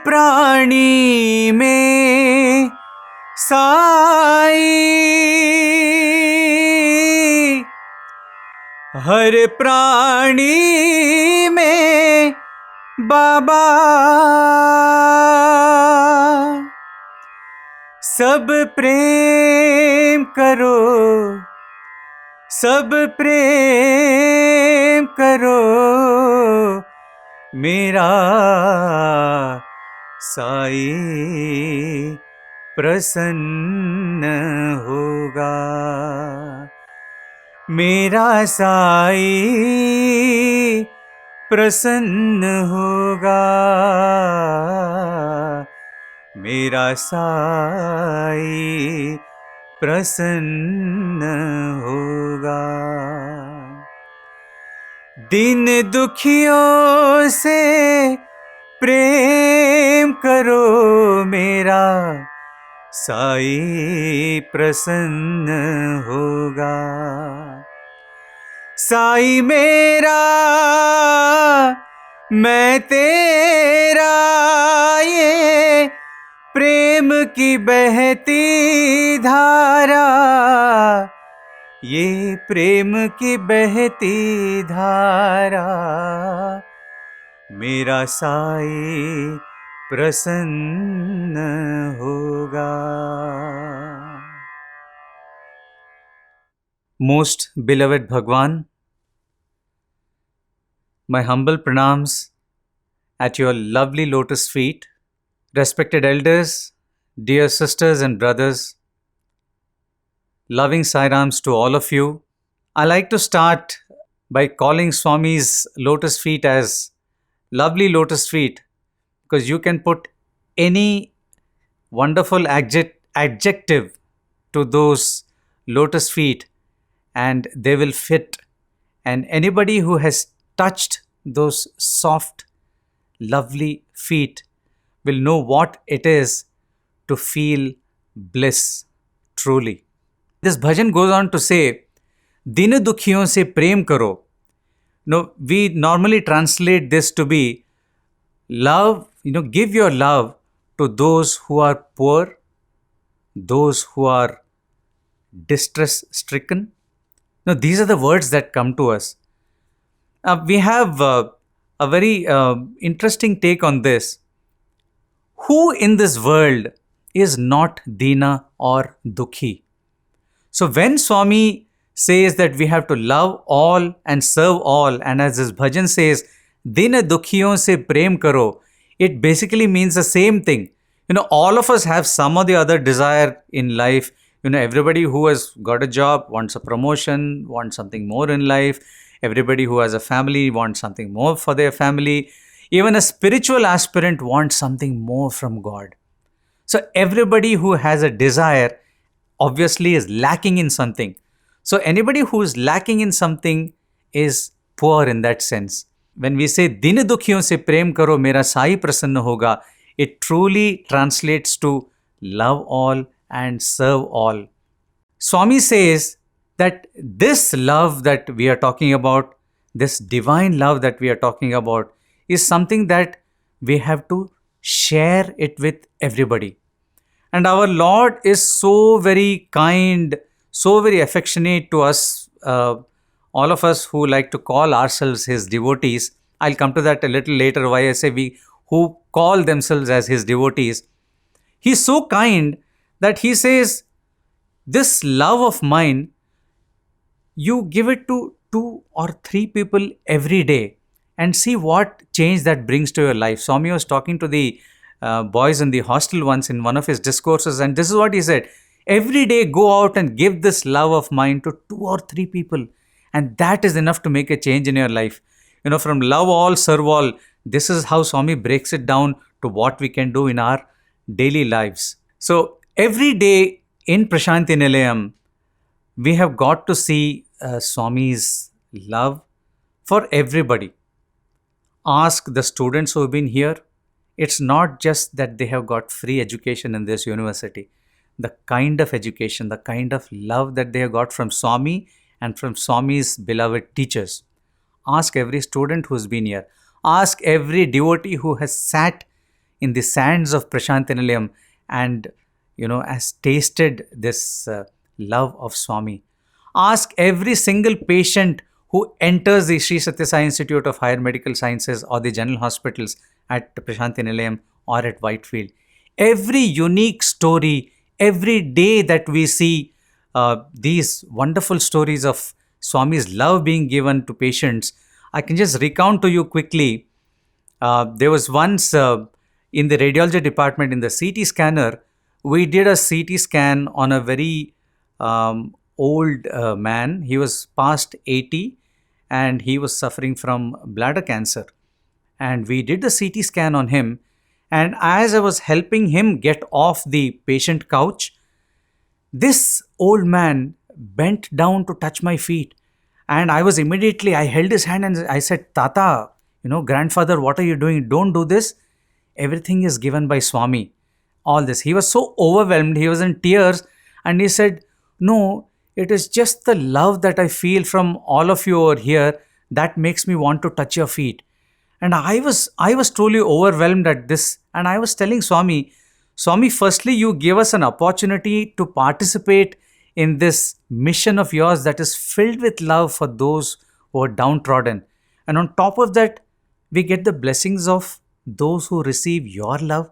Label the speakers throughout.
Speaker 1: प्राणी में साई, हर प्राणी में बाबा, सब प्रेम करो, सब प्रेम करो, मेरा साई प्रसन्न होगा, मेरा साई प्रसन्न होगा, मेरा साई प्रसन्न होगा। दिन दुखियों से प्रेम करो, मेरा साई प्रसन्न होगा। साई मेरा मैं तेरा, ये प्रेम की बहती धारा, ये प्रेम की बहती धारा, मेरा साई प्रसन्न होगा। Most beloved Bhagwan, my humble pranams at your lovely lotus feet. Respected elders, dear sisters and brothers, loving Sairams to all of you. I like to start by calling Swami's lotus feet as lovely lotus feet, because you can put any wonderful adjective to those lotus feet and they will fit. And anybody who has touched those soft, lovely feet will know what it is to feel bliss truly. This bhajan goes on to say, Din dukhiyon se prem karo. No, we normally translate this to be love, give your love to those who are poor, those who are distress stricken. Now, these are the words that come to us. We have a very interesting take on this. Who in this world is not Dina or Dukhi? So when Swami says that we have to love all and serve all, and as this bhajan says, Dina Dukhiyon se prem karo, it basically means the same thing. All of us have some or the other desire in life. Everybody who has got a job wants a promotion, wants something more in life. Everybody who has a family wants something more for their family. Even a spiritual aspirant wants something more from God. So everybody who has a desire obviously is lacking in something. So anybody who is lacking in something is poor in that sense. When we say Din dukhiyon se prem karo, mera sai prasanna hoga, it truly translates to love all and serve all. Swami says that this love that we are talking about, this divine love that we are talking about, is something that we have to share it with everybody. And our Lord is so very kind, so very affectionate to us, all of us who like to call ourselves His devotees. I'll come to that a little later, why I say we who call themselves as His devotees. He's so kind that He says, this love of mine, you give it to 2 or 3 people every day and see what change that brings to your life. Swami was talking to the boys in the hostel once in one of his discourses, and this is what he said. Every day go out and give this love of mine to 2 or 3 people, and that is enough to make a change in your life. From love all, serve all, this is how Swami breaks it down to what we can do in our daily lives. So every day in Prashanti Nilayam, we have got to see Swami's love for everybody. Ask the students who have been here. It's not just that they have got free education in this university. The kind of education, the kind of love that they have got from Swami and from Swami's beloved teachers. Ask every student who's been here. Ask every devotee who has sat in the sands of Prashantinilayam and, has tasted this love of Swami. Ask every single patient who enters the Sri Satya Sai Institute of Higher Medical Sciences or the general hospitals at Prashantinilayam or at Whitefield. Every unique story, every day that we see these wonderful stories of Swami's love being given to patients, I can just recount to you quickly. There was once in the radiology department in the CT scanner, we did a CT scan on a very old man. He was past 80 and he was suffering from bladder cancer. And we did the CT scan on him. And as I was helping him get off the patient couch, this old man bent down to touch my feet. And I held his hand and I said, Tata, grandfather, what are you doing? Don't do this. Everything is given by Swami. All this. He was so overwhelmed. He was in tears. And he said, no, it is just the love that I feel from all of you over here that makes me want to touch your feet. And I was truly overwhelmed at this. And I was telling Swami, firstly, you give us an opportunity to participate in this mission of yours that is filled with love for those who are downtrodden. And on top of that, we get the blessings of those who receive your love.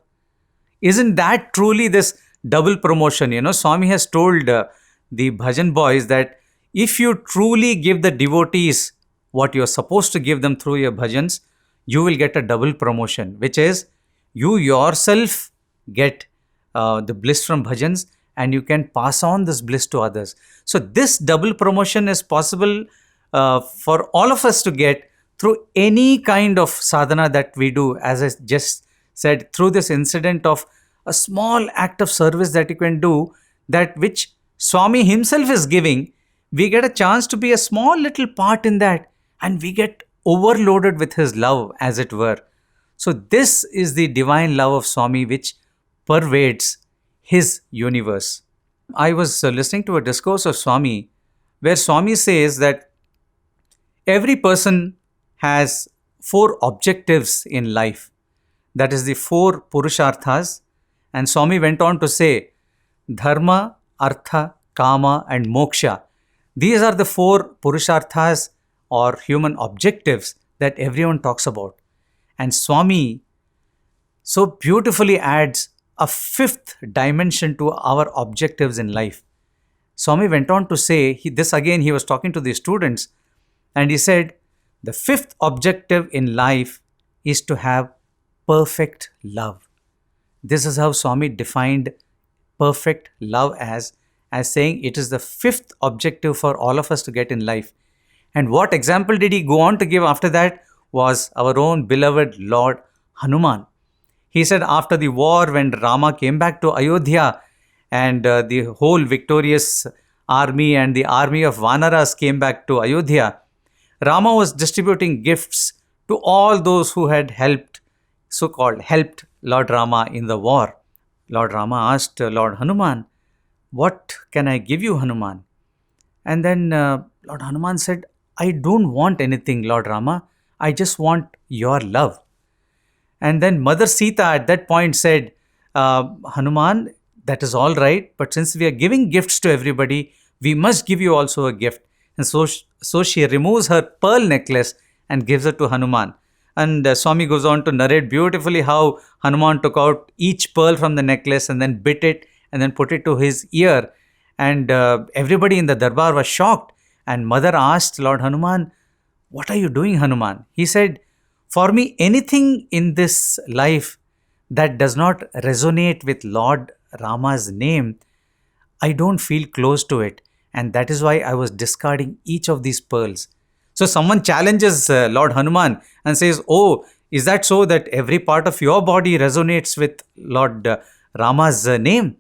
Speaker 1: Isn't that truly this double promotion? Swami has told the bhajan boys that if you truly give the devotees what you're supposed to give them through your bhajans, you will get a double promotion, which is you yourself get the bliss from bhajans and you can pass on this bliss to others. So this double promotion is possible for all of us to get through any kind of sadhana that we do. As I just said, through this incident of a small act of service that you can do, that which Swami himself is giving, we get a chance to be a small little part in that and we get overloaded with his love, as it were. So this is the divine love of Swami which pervades his universe. I was listening to a discourse of Swami where Swami says that every person has 4 objectives in life. That is the 4 Purusharthas. And Swami went on to say, Dharma, Artha, Kama and Moksha. These are the 4 Purusharthas or human objectives that everyone talks about. And Swami so beautifully adds a 5th dimension to our objectives in life. Swami went on to say, he was talking to the students, and he said, the 5th objective in life is to have perfect love. This is how Swami defined perfect love as saying it is the 5th objective for all of us to get in life. And what example did he go on to give after that was our own beloved Lord Hanuman. He said after the war, when Rama came back to Ayodhya and the whole victorious army and the army of Vanaras came back to Ayodhya, Rama was distributing gifts to all those who had helped Lord Rama in the war. Lord Rama asked Lord Hanuman, what can I give you, Hanuman? And then Lord Hanuman said, I don't want anything, Lord Rama. I just want your love. And then Mother Sita at that point said, Hanuman, that is all right, but since we are giving gifts to everybody, we must give you also a gift. And so she removes her pearl necklace and gives it to Hanuman. And Swami goes on to narrate beautifully how Hanuman took out each pearl from the necklace and then bit it and then put it to his ear. And everybody in the darbar was shocked. And mother asked Lord Hanuman, what are you doing, Hanuman? He said, for me, anything in this life that does not resonate with Lord Rama's name, I don't feel close to it. And that is why I was discarding each of these pearls. So someone challenges Lord Hanuman and says, oh, is that so that every part of your body resonates with Lord Rama's name?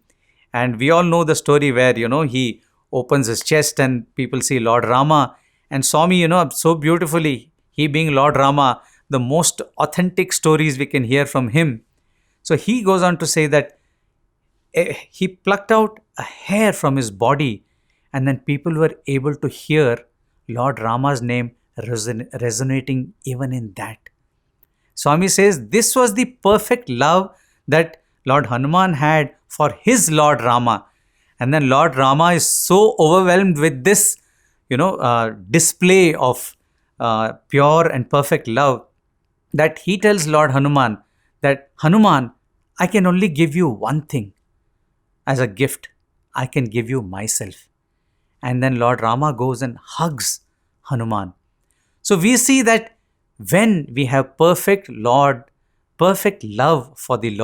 Speaker 1: And we all know the story where, he opens his chest and people see Lord Rama. And Swami, so beautifully, he being Lord Rama, the most authentic stories we can hear from him. So he goes on to say that he plucked out a hair from his body and then people were able to hear Lord Rama's name resonating even in that. Swami says this was the perfect love that Lord Hanuman had for his Lord Rama. And then Lord Rama is so overwhelmed with this, display of pure and perfect love that he tells Lord Hanuman that, Hanuman, I can only give you one thing as a gift. I can give you myself. And then Lord Rama goes and hugs Hanuman. So we see that when we have perfect love for the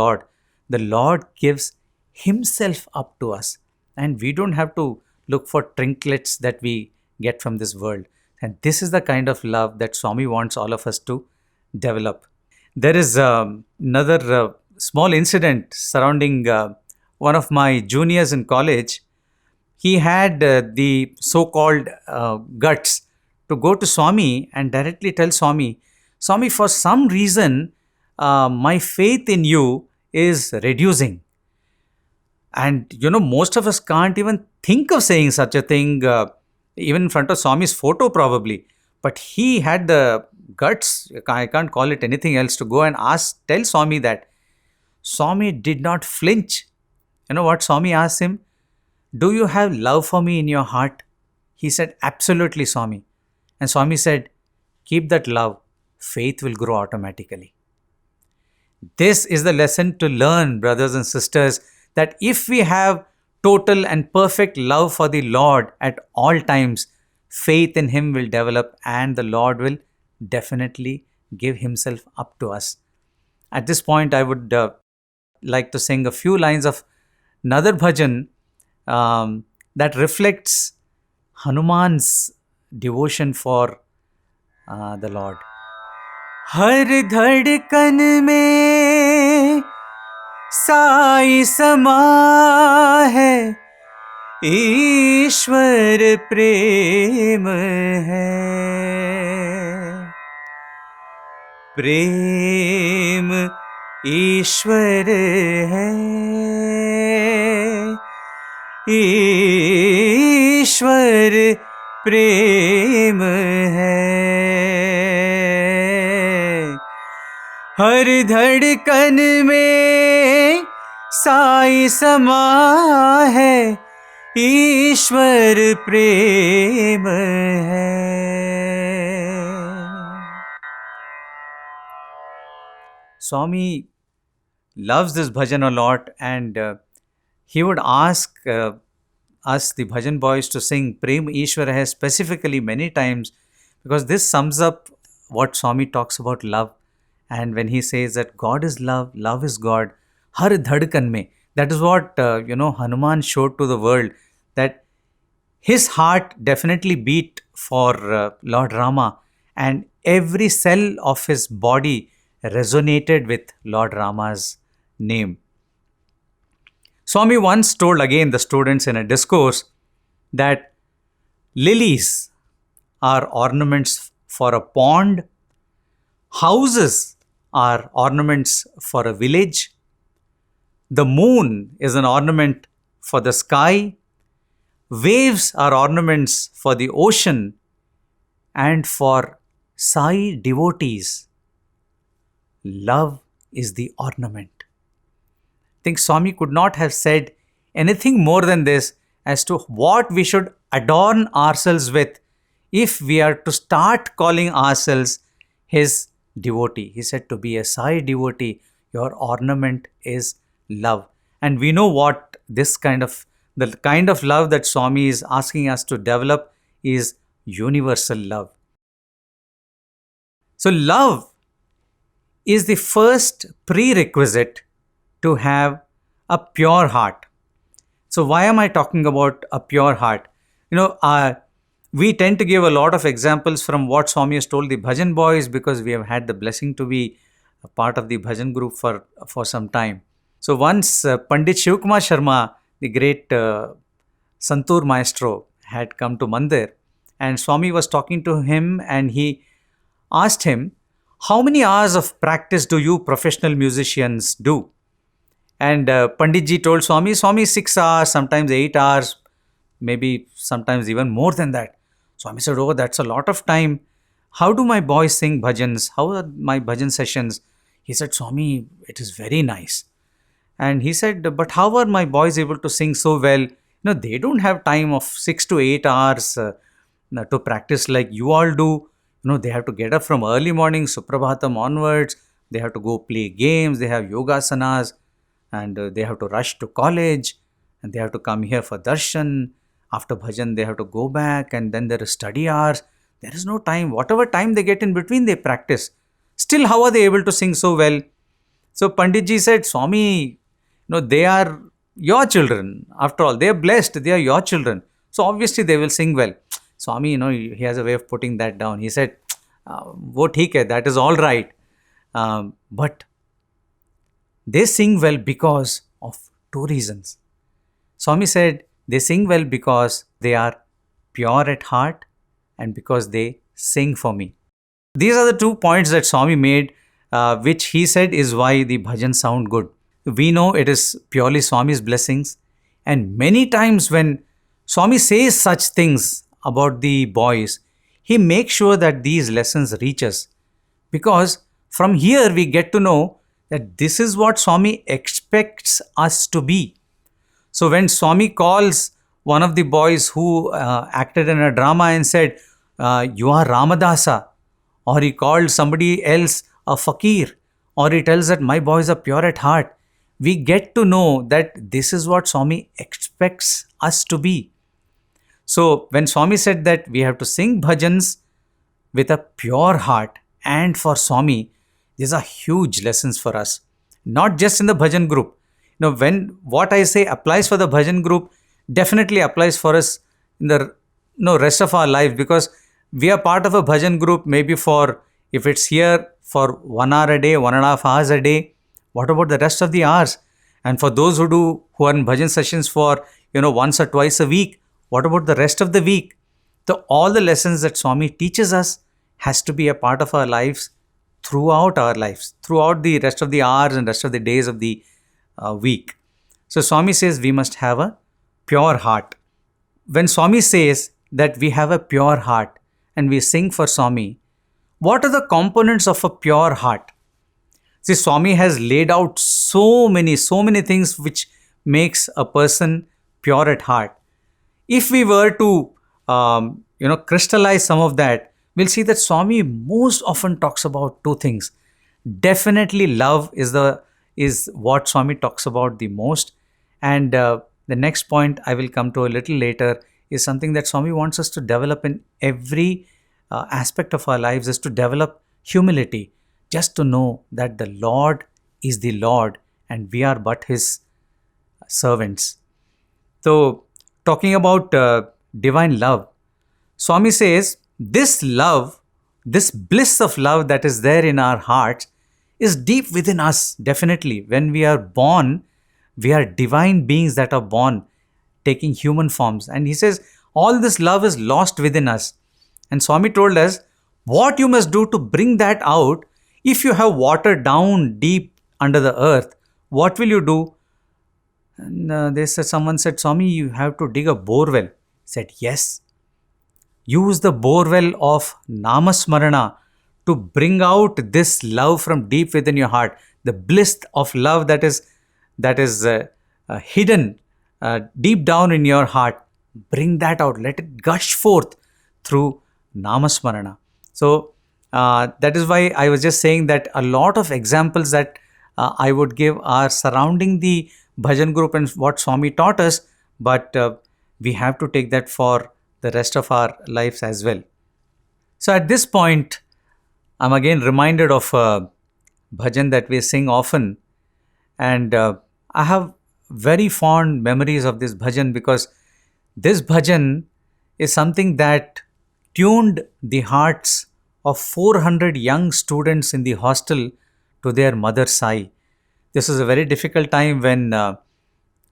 Speaker 1: Lord gives Himself up to us. And we don't have to look for trinkets that we get from this world. And this is the kind of love that Swami wants all of us to develop. There is another small incident surrounding one of my juniors in college. He had the so-called guts to go to Swami and directly tell Swami, Swami, for some reason, my faith in you is reducing. And most of us can't even think of saying such a thing, even in front of Swami's photo, probably. But he had the guts, I can't call it anything else, to go and tell Swami that. Swami did not flinch. You know what Swami asked him? Do you have love for me in your heart? He said, absolutely, Swami. And Swami said, keep that love. Faith will grow automatically. This is the lesson to learn, brothers and sisters, that if we have total and perfect love for the Lord at all times, faith in Him will develop and the Lord will definitely give Himself up to us. At this point, I would like to sing a few lines of another bhajan that reflects Hanuman's devotion for the Lord. हर धड़कन में साई समा है, ईश्वर प्रेम है, प्रेम ईश्वर है, ईश्वर प्रेम है, हर धड़कन में साई समा है, ईश्वर प्रेम है. Swami loves this bhajan a lot, and he would ask us, the bhajan boys, to sing Prem Ishwar Hai specifically many times, because this sums up what Swami talks about love. And when he says that God is love, love is God, har dhadkan mein, that is what Hanuman showed to the world, that his heart definitely beat for Lord Rama, and every cell of his body resonated with Lord Rama's name. Swami once told again the students in a discourse that lilies are ornaments for a pond, houses are ornaments for a village, the moon is an ornament for the sky, waves are ornaments for the ocean, and for Sai devotees, love is the ornament. I think Swami could not have said anything more than this as to what we should adorn ourselves with if we are to start calling ourselves His devotee. He said, to be a Sai devotee, your ornament is love. And we know what the kind of love that Swami is asking us to develop is universal love. So love is the first prerequisite to have a pure heart. So why am I talking about a pure heart? We tend to give a lot of examples from what Swami has told the bhajan boys, because we have had the blessing to be a part of the bhajan group for some time. So once Pandit Shivkumar Sharma, the great Santur maestro, had come to Mandir, and Swami was talking to him, and he asked him, how many hours of practice do you professional musicians do? And Panditji told Swami 6 hours, sometimes 8 hours, maybe sometimes even more than that. Swami said, oh, that's a lot of time. how do my boys sing bhajans? How are my bhajan sessions? He said, Swami, it is very nice. And he said, but how are my boys able to sing so well? They don't have time of 6 to 8 hours to practice like you all do. They have to get up from early morning, Suprabhatam onwards. They have to go play games. They have yogasanas, and they have to rush to college, and they have to come here for darshan. After bhajan, they have to go back, and then there is study hours. There is no time. Whatever time they get in between, they practice. Still, how are they able to sing so well? So Panditji said, Swami, they are your children. After all, they are blessed. They are your children. So obviously they will sing well. Swami, he has a way of putting that down. He said, wo theek hai, that is all right. But they sing well because of two reasons. Swami said, they sing well because they are pure at heart and because they sing for me. These are the 2 points that Swami made, which he said is why the bhajan sound good. We know it is purely Swami's blessings. And many times when Swami says such things about the boys, he makes sure that these lessons reach us. Because from here we get to know that this is what Swami expects us to be. So when Swami calls one of the boys who acted in a drama and said, you are Ramadasa, or he called somebody else a fakir, or he tells that my boys are pure at heart, we get to know that this is what Swami expects us to be. So when Swami said that we have to sing bhajans with a pure heart and for Swami, these are huge lessons for us. Not just in the bhajan group. When what I say applies for the bhajan group, definitely applies for us in the rest of our life, because we are part of a bhajan group maybe for, if it's here for 1 hour a day, 1.5 hours a day, what about the rest of the hours? And for those who are in bhajan sessions for, once or twice a week, what about the rest of the week? So all the lessons that Swami teaches us has to be a part of our lives throughout our lives, throughout the rest of the hours and rest of the days of the week. So Swami says we must have a pure heart. When Swami says that we have a pure heart and we sing for Swami, what are the components of a pure heart? See, Swami has laid out so many things which makes a person pure at heart. If we were to, crystallize some of that, we'll see that Swami most often talks about 2 things. Definitely love is what Swami talks about the most. And the next point I will come to a little later is something that Swami wants us to develop in every aspect of our lives, is to develop humility. Just to know that the Lord is the Lord and we are but His servants. So, talking about divine love, Swami says this love, this bliss of love that is there in our hearts is deep within us, definitely. When we are born, we are divine beings that are born taking human forms. And he says all this love is lost within us. And Swami told us what you must do to bring that out. If you have water down deep under the earth, what will you do? And someone said, Swami, you have to dig a borewell. He said, yes. Use the borewell of Namasmarana to bring out this love from deep within your heart. The bliss of love that is hidden deep down in your heart. Bring that out. Let it gush forth through Namasmarana. So, that is why I was just saying that a lot of examples that I would give are surrounding the bhajan group and what Swami taught us, but we have to take that for the rest of our lives as well. So at this point, I'm again reminded of a bhajan that we sing often, and I have very fond memories of this bhajan because this bhajan is something that tuned the hearts of 400 young students in the hostel to their Mother Sai. This was a very difficult time when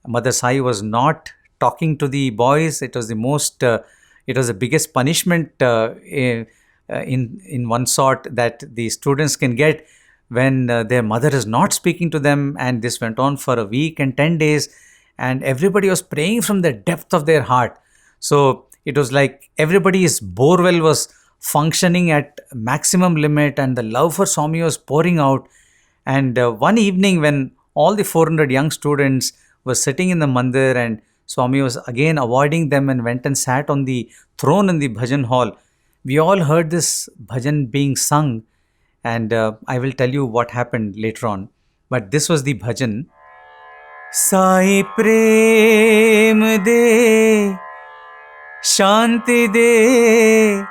Speaker 1: Mother Sai was not talking to the boys. It was the biggest punishment in one sort that the students can get when their mother is not speaking to them. And this went on for a week and 10 days, and everybody was praying from the depth of their heart. So it was like everybody's borewell was functioning at maximum limit, and the love for Swami was pouring out. And one evening, when all the 400 young students were sitting in the mandir, and Swami was again avoiding them and went and sat on the throne in the bhajan hall, we all heard this bhajan being sung. And I will tell you what happened later on. But this was the bhajan. Sai prem de, shanti de,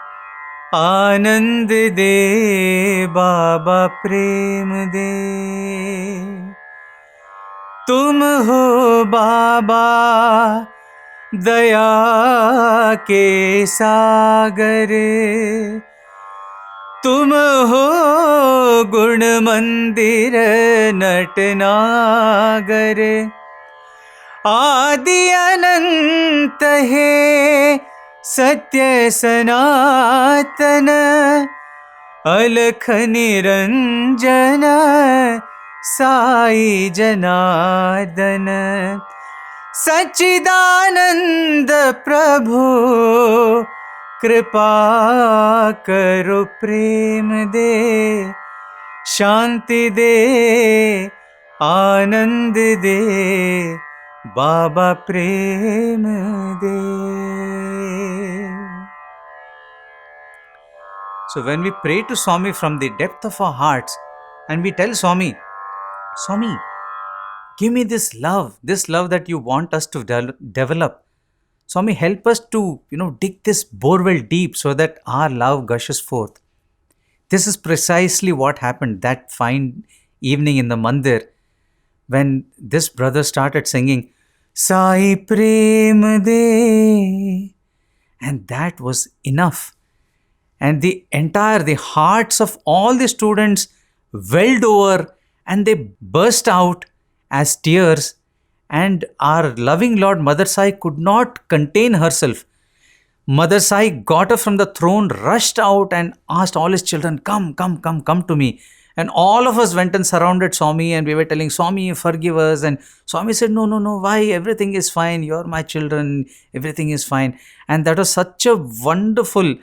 Speaker 1: आनंद दे बाबा प्रेम दे, तुम हो बाबा दया के सागर, तुम हो गुण मंदिर नटनागर, आदि अनंत है सत्य सनातन, अलख निरंजन साई जनार्दन, सच्चिदानंद प्रभु कृपा करो प्रेम दे, शांति दे आनंद दे बाबा प्रेम दे. So when we pray to Swami from the depth of our hearts, and we tell Swami, Swami, give me this love that you want us to develop. Swami, help us to, dig this borewell deep so that our love gushes forth. This is precisely what happened that fine evening in the mandir, when this brother started singing, Sai Prem De. And that was enough. And the hearts of all the students welled over, and they burst out as tears. And our loving Lord Mother Sai could not contain herself. Mother Sai got up from the throne, rushed out and asked all his children, come to me. And all of us went and surrounded Swami, and we were telling Swami, forgive us. And Swami said, no, why? Everything is fine. You're my children. Everything is fine. And that was such a wonderful,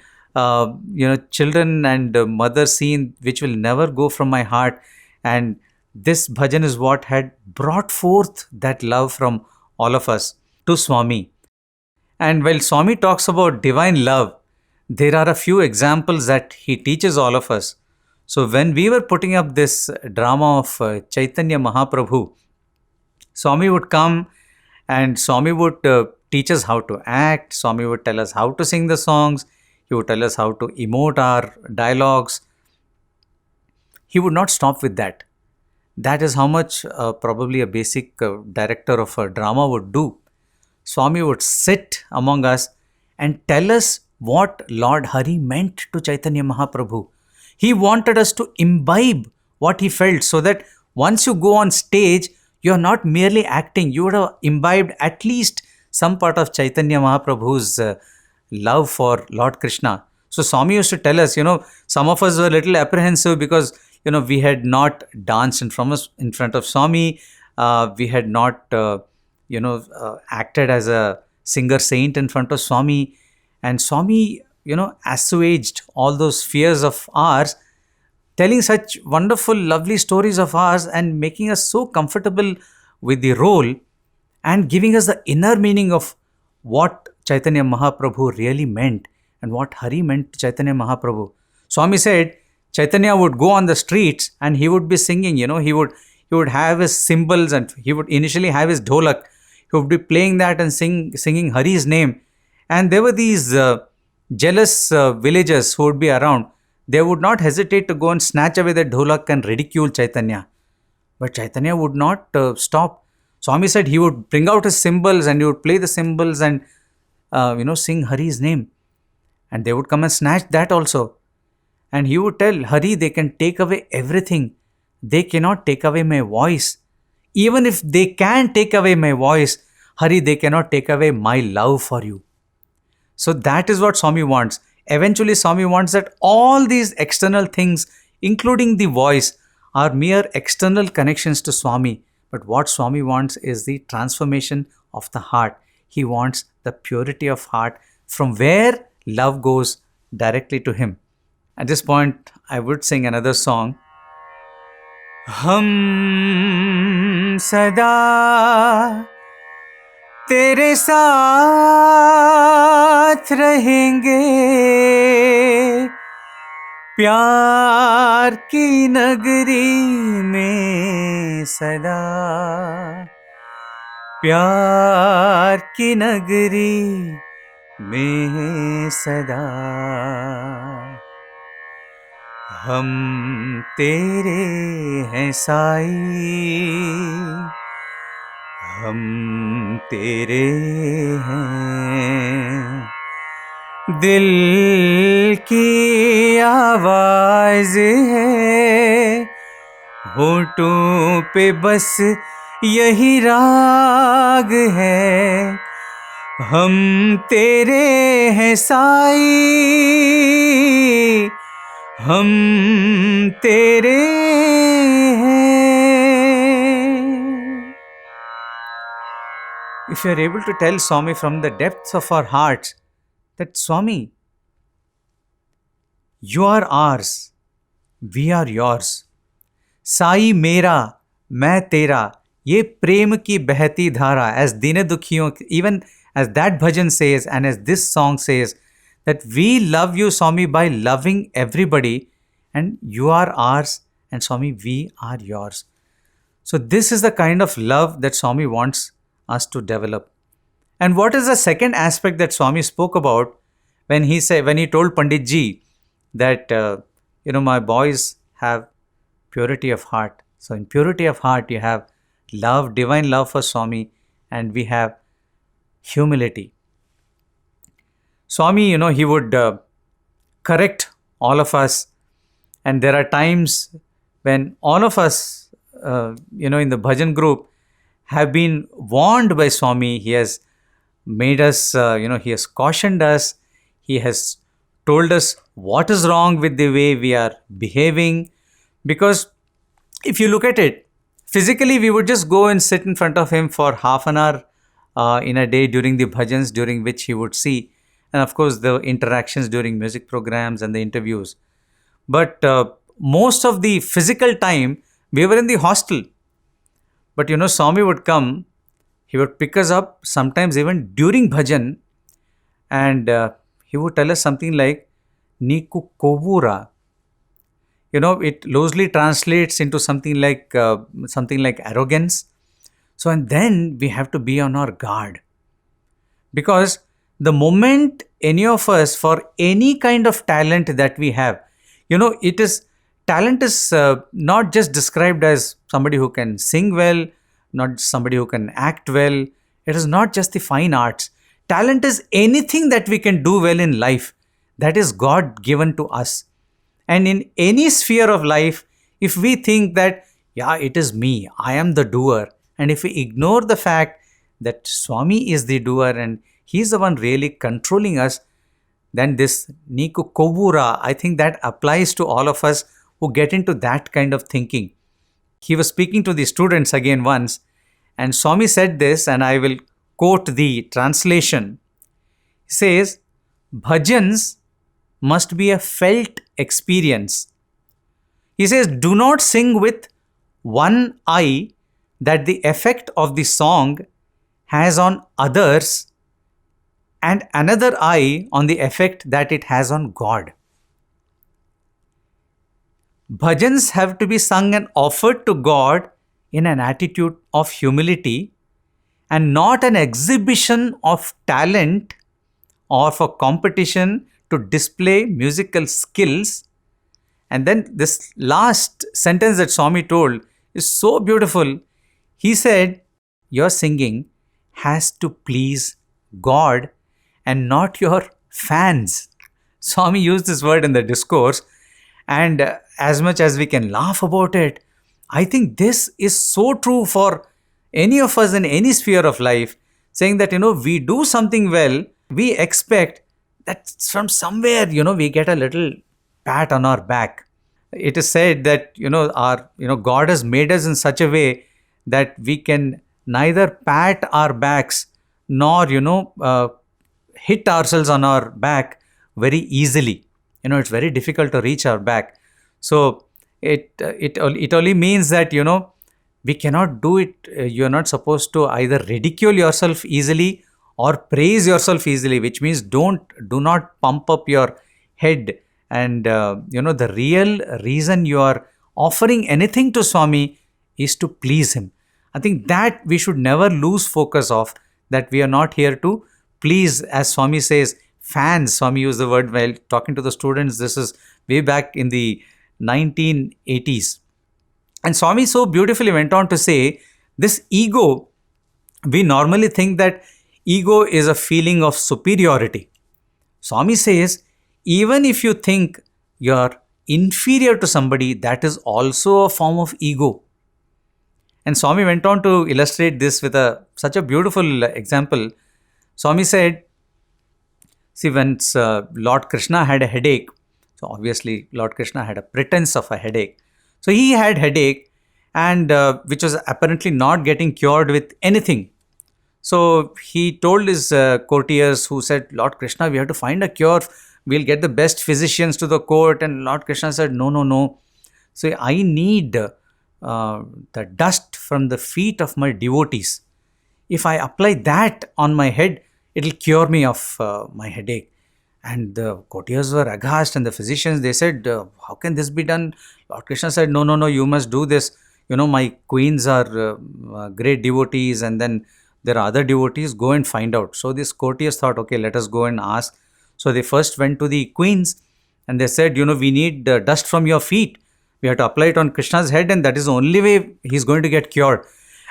Speaker 1: children and mother scene, which will never go from my heart. And this bhajan is what had brought forth that love from all of us to Swami. And while Swami talks about divine love, there are a few examples that he teaches all of us. So when we were putting up this drama of Chaitanya Mahaprabhu, Swami would come and Swami would teach us how to act. Swami would tell us how to sing the songs. He would tell us how to emote our dialogues. He would not stop with that. That is how much probably a basic director of a drama would do. Swami would sit among us and tell us what Lord Hari meant to Chaitanya Mahaprabhu. He wanted us to imbibe what he felt, so that once you go on stage, you are not merely acting. You would have imbibed at least some part of Chaitanya Mahaprabhu's love for Lord Krishna. So Swami used to tell us, some of us were a little apprehensive because, we had not danced in front of Swami. We had not, acted as a singer saint in front of Swami. And Swami, assuaged all those fears of ours, telling such wonderful, lovely stories of ours and making us so comfortable with the role and giving us the inner meaning of what Chaitanya Mahaprabhu really meant and what Hari meant to Chaitanya Mahaprabhu. Swami said Chaitanya would go on the streets and he would be singing, he would have his cymbals and he would initially have his dholak. He would be playing that and singing Hari's name. And there were these jealous villagers who would be around. They would not hesitate to go and snatch away the dholak and ridicule Chaitanya. But Chaitanya would not stop. Swami said he would bring out his cymbals and he would play the cymbals and, sing Hari's name. And they would come and snatch that also. And he would tell, Hari, they can take away everything. They cannot take away my voice. Even if they can take away my voice, Hari, they cannot take away my love for you. So that is what Swami wants. Eventually, Swami wants that all these external things, including the voice, are mere external connections to Swami. But what Swami wants is the transformation of the heart. He wants the purity of heart, from where love goes directly to him. At this point, I would sing another song. हम सदा तेरे साथ रहेंगे, प्यार की नगरी में सदा, प्यार की नगरी में सदा। हम तेरे हैं साईं, हम तेरे हैं। दिल की आवाज़ है, होठों पे बस यही राग है। हम तेरे हैं साईं, हम तेरे हैं। If you are able to tell Swami from the depths of our hearts that Swami, you are ours, we are yours. Sai मेरा मैं तेरा, ये प्रेम की बहती धारा, as दीन दुखियों, even as that bhajan says and as this song says, that we love you, Swami, by loving everybody, and you are ours, and Swami, we are yours. So this is the kind of love that Swami wants us to develop. And what is the second aspect that Swami spoke about when he told Pandit Ji that my boys have purity of heart. So in purity of heart, you have love, divine love for Swami, and we have humility. Swami, he would correct all of us, and there are times when all of us, in the bhajan group, have been warned by Swami. He has made us, he has cautioned us. He has told us what is wrong with the way we are behaving. Because if you look at it, physically we would just go and sit in front of him for half an hour in a day during the bhajans, during which he would see. And of course, the interactions during music programs and the interviews. But most of the physical time, we were in the hostel. But Swami would come, he would pick us up, sometimes even during bhajan, and he would tell us something like, Niku Kovura. It loosely translates into something like arrogance. So, and then we have to be on our guard. Because the moment any of us, for any kind of talent that we have, talent is not just described as somebody who can sing well, not somebody who can act well. It is not just the fine arts. Talent is anything that we can do well in life. That is God given to us. And in any sphere of life, if we think that, it is me, I am the doer, and if we ignore the fact that Swami is the doer and he is the one really controlling us, then this Niku Kovura, I think that applies to all of us who get into that kind of thinking. He was speaking to the students again once, and Swami said this, and I will quote the translation. He says, bhajans must be a felt experience. He says, do not sing with one eye that the effect of the song has on others and another eye on the effect that it has on God. Bhajans have to be sung and offered to God in an attitude of humility and not an exhibition of talent or for competition to display musical skills. And then this last sentence that Swami told is so beautiful. He said, your singing has to please God and not your fans. Swami used this word in the discourse, and as much as we can laugh about it, I think this is so true for any of us in any sphere of life, saying that, we do something well, we expect that from somewhere, we get a little pat on our back. It is said that, God has made us in such a way that we can neither pat our backs nor, hit ourselves on our back very easily. It's very difficult to reach our back. So it only means that, we cannot do it. You're not supposed to either ridicule yourself easily or praise yourself easily, which means do not pump up your head. And the real reason you are offering anything to Swami is to please him. I think that we should never lose focus of, that we are not here to please, as Swami says, fans. Swami used the word while talking to the students. This is way back in the 1980s. And Swami so beautifully went on to say, this ego, we normally think that ego is a feeling of superiority. Swami says, even if you think you're inferior to somebody, that is also a form of ego. And Swami went on to illustrate this with such a beautiful example. Swami said, see, once Lord Krishna had a headache, so obviously Lord Krishna had a pretense of a headache. So he had headache, and which was apparently not getting cured with anything. So he told his courtiers, who said, Lord Krishna, we have to find a cure. We'll get the best physicians to the court. And Lord Krishna said, no, no, no. So I need the dust from the feet of my devotees. If I apply that on my head, it'll cure me of my headache. And the courtiers were aghast, and the physicians, they said, how can this be done? Lord Krishna said, no, no, no, you must do this. My queens are great devotees, and then there are other devotees, go and find out. So these courtiers thought, okay, let us go and ask. So they first went to the queens, and they said, we need dust from your feet. We have to apply it on Krishna's head, and that is the only way he's going to get cured.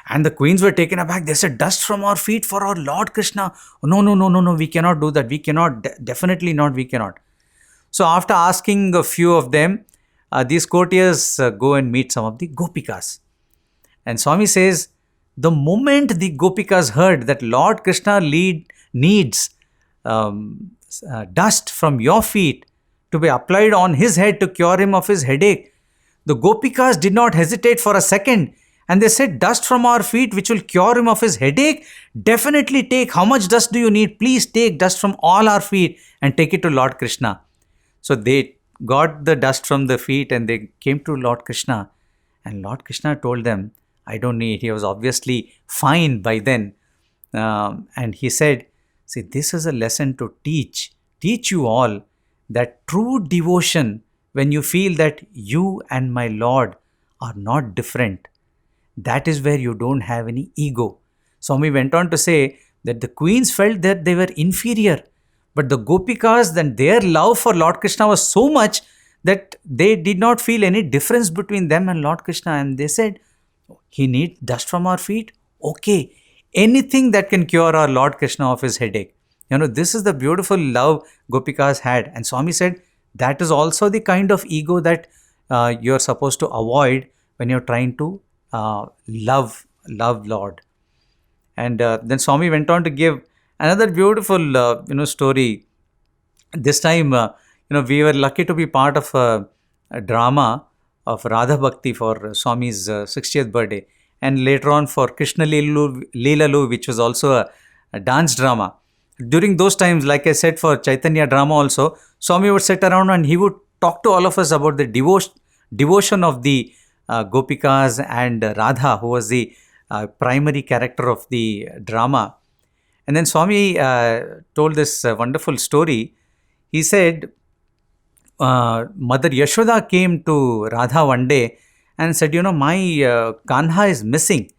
Speaker 1: And the queens were taken aback. They said, dust from our feet for our Lord Krishna. No, no, no, no, no, we cannot do that. We cannot, definitely not, we cannot. So after asking a few of them, these courtiers go and meet some of the Gopikas. And Swami says, the moment the Gopikas heard that Lord Krishna needs dust from your feet to be applied on his head to cure him of his headache, the Gopikas did not hesitate for a second. And they said, dust from our feet, which will cure him of his headache? Definitely take. How much dust do you need? Please take dust from all our feet and take it to Lord Krishna. So they got the dust from the feet, and they came to Lord Krishna. And Lord Krishna told them, I don't need. He was obviously fine by then. And he said, see, this is a lesson to teach you all that true devotion, when you feel that you and my Lord are not different, that is where you don't have any ego. Swami went on to say that the queens felt that they were inferior, but the Gopikas, then their love for Lord Krishna was so much that they did not feel any difference between them and Lord Krishna. And they said, he needs dust from our feet? Okay, anything that can cure our Lord Krishna of his headache. This is the beautiful love Gopikas had. And Swami said, that is also the kind of ego that you're supposed to avoid when you're trying to love Lord. And then Swami went on to give another beautiful story. This time we were lucky to be part of a drama of Radha Bhakti for Swami's 60th birthday, and later on for Krishna Leelalu, which was also a dance drama. During those times, like I said, for Chaitanya drama also, Swami would sit around and he would talk to all of us about the devotion of the Gopikas and Radha, who was the primary character of the drama. And then Swami told this wonderful story. He said, Mother Yashoda came to Radha one day and said, my Kanha is missing.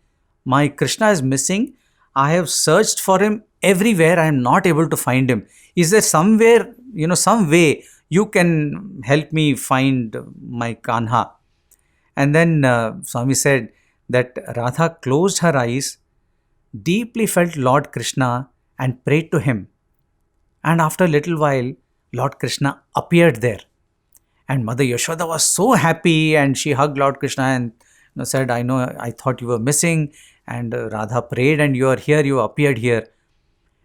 Speaker 1: My Krishna is missing. I have searched for him everywhere. I am not able to find him. Is there somewhere, some way you can help me find my Kanha? And then Swami said that Radha closed her eyes, deeply felt Lord Krishna and prayed to him. And after a little while, Lord Krishna appeared there. And Mother Yashoda was so happy, and she hugged Lord Krishna and said, I thought you were missing. And Radha prayed, and you are here, you appeared here.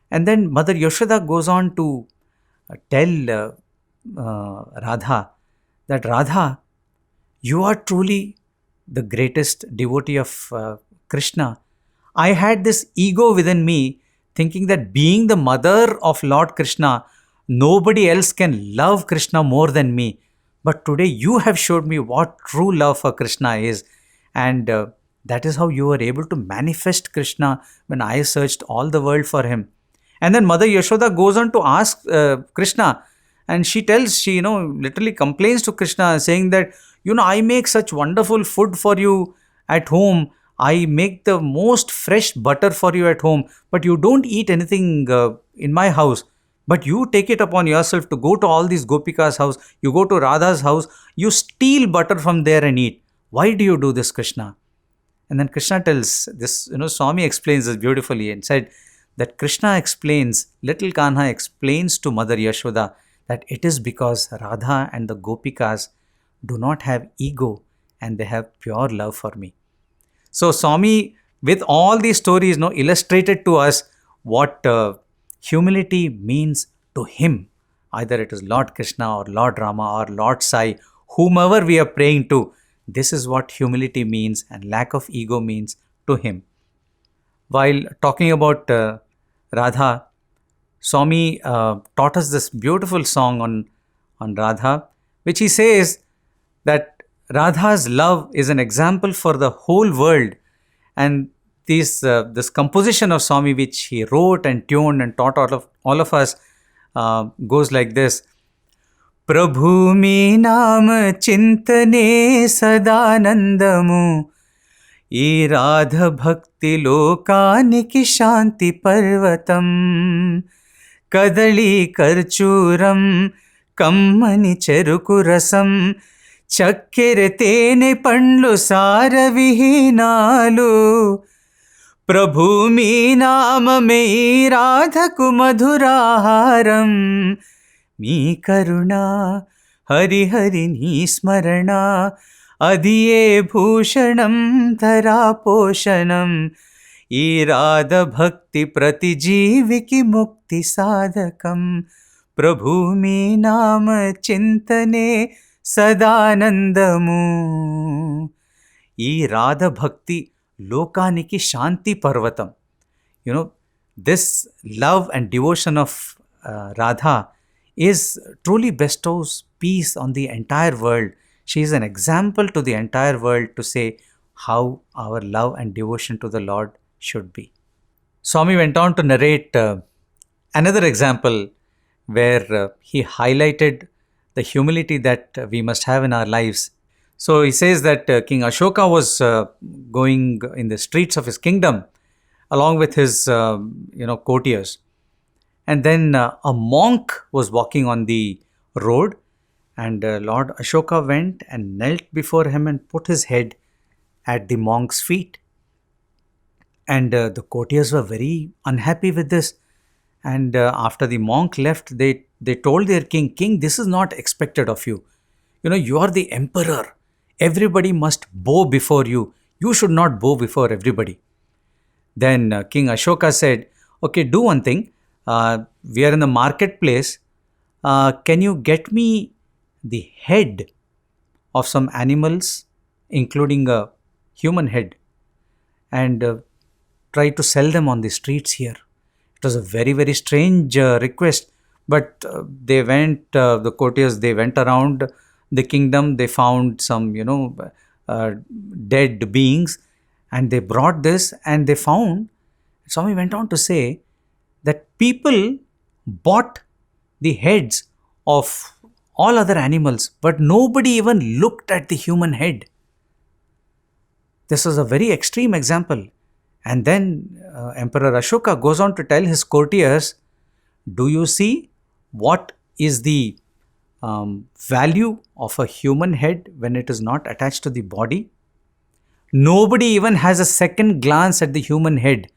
Speaker 1: And then Mother Yashoda goes on to tell Radha that, Radha, you are truly the greatest devotee of Krishna. I had this ego within me thinking that being the mother of Lord Krishna, Nobody else can love Krishna more than me. But today you have showed me what true love for Krishna is. And that is how you were able to manifest Krishna when I searched all the world for him. And then Mother Yashoda goes on to ask Krishna, and she tells, she, literally complains to Krishna, saying that, I make such wonderful food for you at home. I make the most fresh butter for you at home, but you don't eat anything in my house. But you take it upon yourself to go to all these Gopikas' house, you go to Radha's house, you steal butter from there and eat. Why do you do this, Krishna? And then Krishna tells this, Swami explains this beautifully and said that Krishna explains, little Kanha explains to Mother Yashoda that it is because Radha and the Gopikas do not have ego and they have pure love for me. So Swami, with all these stories, illustrated to us what humility means to him. Either it is Lord Krishna or Lord Rama or Lord Sai, whomever we are praying to, this is what humility means and lack of ego means to him. While talking about Radha, Swami taught us this beautiful song on Radha, which he says that Radha's love is an example for the whole world. And this composition of Swami, which he wrote and tuned and taught all of us, goes like this. Prabhu me naam chintane sadanandamu, ee Radha bhakti lokaniki shanti parvatam, kadali karchuram kammani cheruku rasam, చక్కెర తేనె పండ్లు సార విహీనాలు, ప్రభు మీ నామమే రాధకు మధురాహారం, మీ కరుణ హరిహరి నీ స్మరణ, అదియే భూషణం ధరాపోషణం, ఈ రాధ భక్తి ప్రతి జీవికి ముక్తి సాధకం, ప్రభు మీ నామ చింతనే సదానందము, ఈ రాధ భక్తి లోకానికి శాంతి పర్వతం. This love and devotion of Radha is truly bestows peace on the entire world. She is an example to the entire world to say how our love and devotion to the Lord should be. Swami went on to narrate another example where he highlighted the humility that we must have in our lives. So he says that King Ashoka was going in the streets of his kingdom along with his courtiers. And then a monk was walking on the road, and Lord Ashoka went and knelt before him and put his head at the monk's feet. And the courtiers were very unhappy with this. And after the monk left, they told their king, this is not expected of you. You are the emperor. Everybody must bow before you. You should not bow before everybody. Then King Ashoka said, okay, do one thing. We are in the marketplace. Can you get me the head of some animals, including a human head, and try to sell them on the streets here? It was a very, very strange request, but the courtiers, they went around the kingdom, they found some, dead beings, and they brought this, and they found, Swami went on to say that people bought the heads of all other animals, but nobody even looked at the human head. This was a very extreme example. And then Emperor Ashoka goes on to tell his courtiers, do you see what is the value of a human head when it is not attached to the body? Nobody even has a second glance at the human head.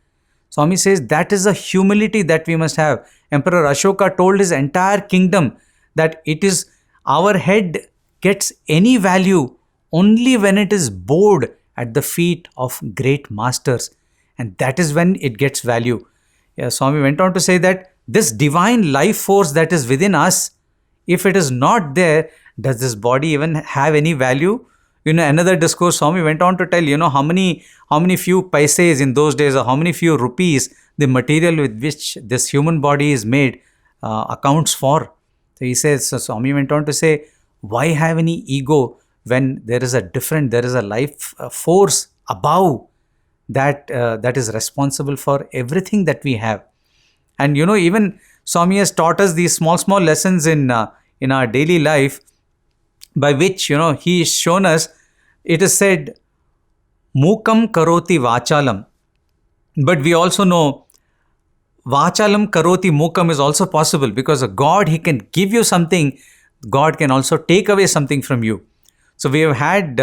Speaker 1: Swami says that is a humility that we must have. Emperor Ashoka told his entire kingdom that it is our head gets any value only when it is bowed at the feet of great masters. And that is when it gets value. Swami went on to say that this divine life force that is within us, if it is not there, does this body even have any value? Another discourse, Swami went on to tell, how many few paises in those days, or how many few rupees, the material with which this human body is made, accounts for. So he says, so Swami went on to say, why have any ego when there is a life force above that is responsible for everything that we have. And even Swami has taught us these small lessons in our daily life, by which he has shown us. It is said, mukam karoti vachalam, but we also know vachalam karoti mukam is also possible, because a God, he can give you something. God can also take away something from you. So we have had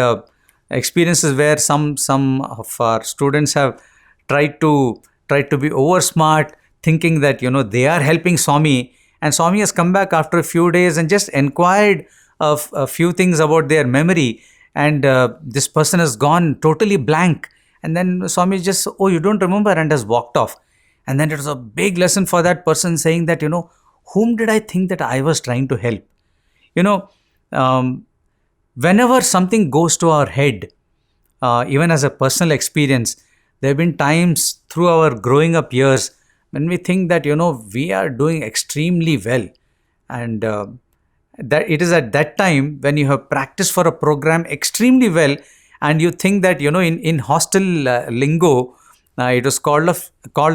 Speaker 1: experiences where some of our students have tried to be over smart, thinking that they are helping Swami, and Swami has come back after a few days and just inquired of a few things about their memory, and this person has gone totally blank, and then Swami just, oh, you don't remember, and has walked off. And then it was a big lesson for that person, saying that whom did I think that I was trying to help? you know um, Whenever something goes to our head, even as a personal experience, there have been times through our growing up years when we think that we are doing extremely well, and that it is at that time when you have practiced for a program extremely well, and you think that in hostel lingo, it was called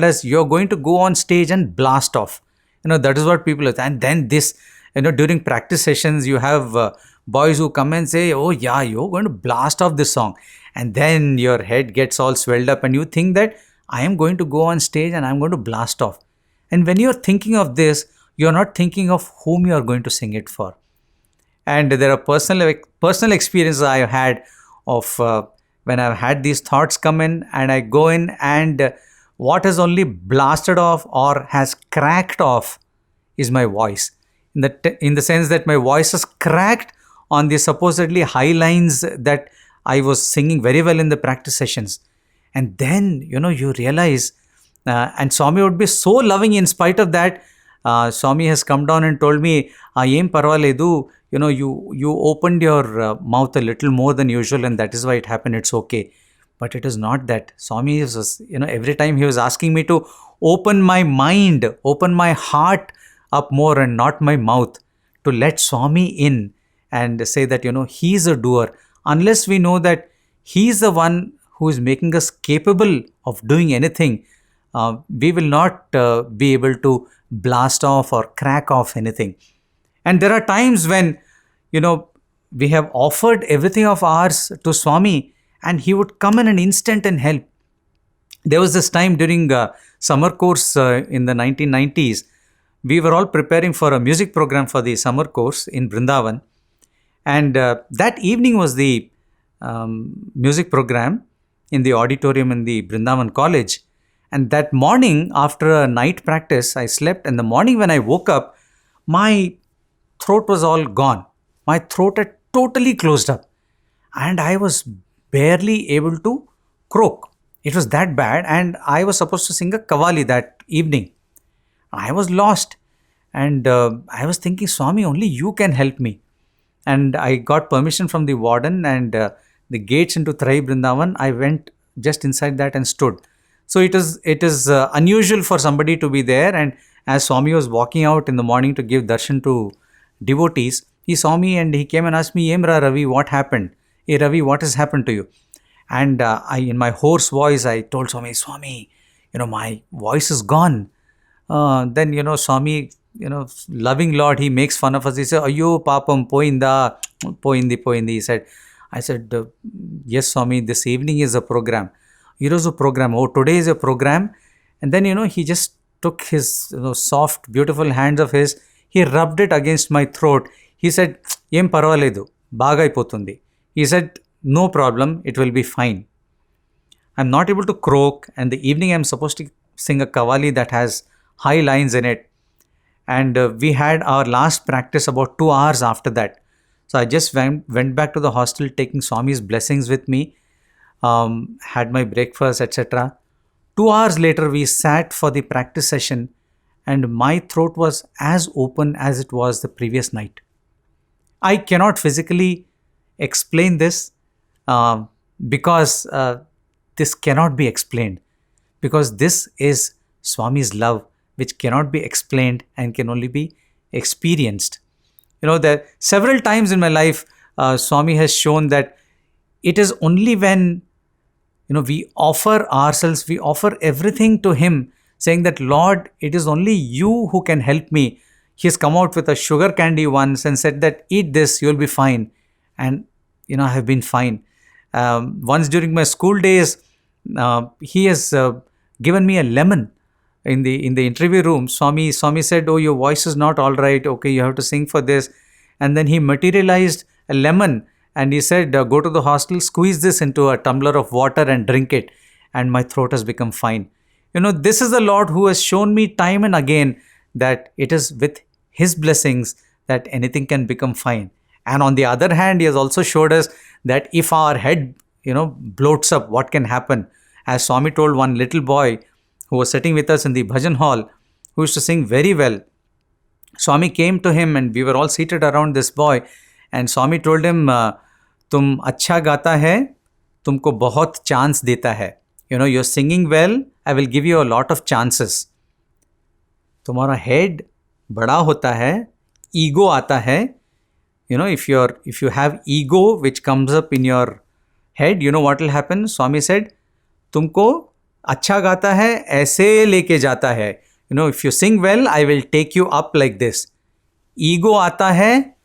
Speaker 1: as, you're going to go on stage and blast off. That is what people are. And then this, during practice sessions, you have boys who come and say, oh yeah, you're going to blast off this song, and then your head gets all swelled up and you think that I am going to go on stage and I'm going to blast off. And when you're thinking of this, you're not thinking of whom you are going to sing it for. And there are personal experiences I have had of when I've had these thoughts come in, and I go in, and what has only blasted off or has cracked off is my voice. In the sense that my voice is cracked on the supposedly high lines that I was singing very well in the practice sessions. And then you realize, and Swami would be so loving in spite of that. Swami has come down and told me, "Em parvaledu, you opened your mouth a little more than usual, and that is why it happened. It's okay." But it is not that. Swami was, every time he was asking me to open my mind, open my heart up more, and not my mouth, to let Swami in and say that he's a doer. Unless we know that he's the one who is making us capable of doing anything, we will not be able to blast off or crack off anything. And there are times when we have offered everything of ours to Swami, and he would come in an instant and help. There was this time during summer course in the 1990s. We were all preparing for a music program for the summer course in Brindavan, and that evening was the music program in the auditorium in the Brindavan College. And that morning, after a night practice, I slept. And the morning when I woke up, my throat was all gone. My throat had totally closed up, and I was barely able to croak. It was that bad, and I was supposed to sing a kavali that evening. I was lost, and I was thinking, Swami, only you can help me. And I got permission from the warden, and the gates into Trai Brindavan, I went just inside that and stood. So it is unusual for somebody to be there. And as Swami was walking out in the morning to give darshan to devotees, he saw me and he came and asked me, Emra Ravi, what happened? Hey Ravi, what has happened to you? And in my hoarse voice, I told Swami, my voice is gone. Then Swami, loving Lord, he makes fun of us. He said, Ayo papam poinda, poindi. I said, yes, Swami, this evening is a program. Irozu program. Oh, today is a program. And then, he just took his soft, beautiful hands of his. He rubbed it against my throat. He said, Em parvaledu, bagai potundi. He said, no problem, it will be fine. I'm not able to croak, and the evening I'm supposed to sing a kavali that has high lines in it. And we had our last practice about 2 hours after that. So I just went back to the hostel, taking Swami's blessings with me, had my breakfast, etc. 2 hours later, we sat for the practice session, and my throat was as open as it was the previous night. I cannot physically explain this, because this cannot be explained, because this is Swami's love which cannot be explained and can only be experienced. There several times in my life, Swami has shown that it is only when we offer ourselves, we offer everything to Him, saying that, Lord, it is only you who can help me. He has come out with a sugar candy once and said that, eat this, you'll be fine. And I have been fine. Once during my school days, he has given me a lemon in the interview room. Swami said, oh, your voice is not all right, okay, you have to sing for this. And then he materialized a lemon and he said, go to the hostel, squeeze this into a tumbler of water and drink it, and my throat has become fine. This is the Lord who has shown me time and again that it is with His blessings that anything can become fine. And on the other hand, He has also showed us that if our head bloats up, what can happen. As Swami told one little boy who was sitting with us in the bhajan hall, who used to sing very well. Swami came to him and we were all seated around this boy, and Swami told him, tum अच्छा गाता है, तुमको बहुत chance देता है. You're singing well, I will give you a lot of chances. तुम्हारा head बड़ा होता है, ego आता है. If you have ego which comes up in your head, what will happen? Swami said, तुमको अच्छा गाता है, ऐसे लेके जाता है. If you sing well, I will take you up like this. Ego आता है,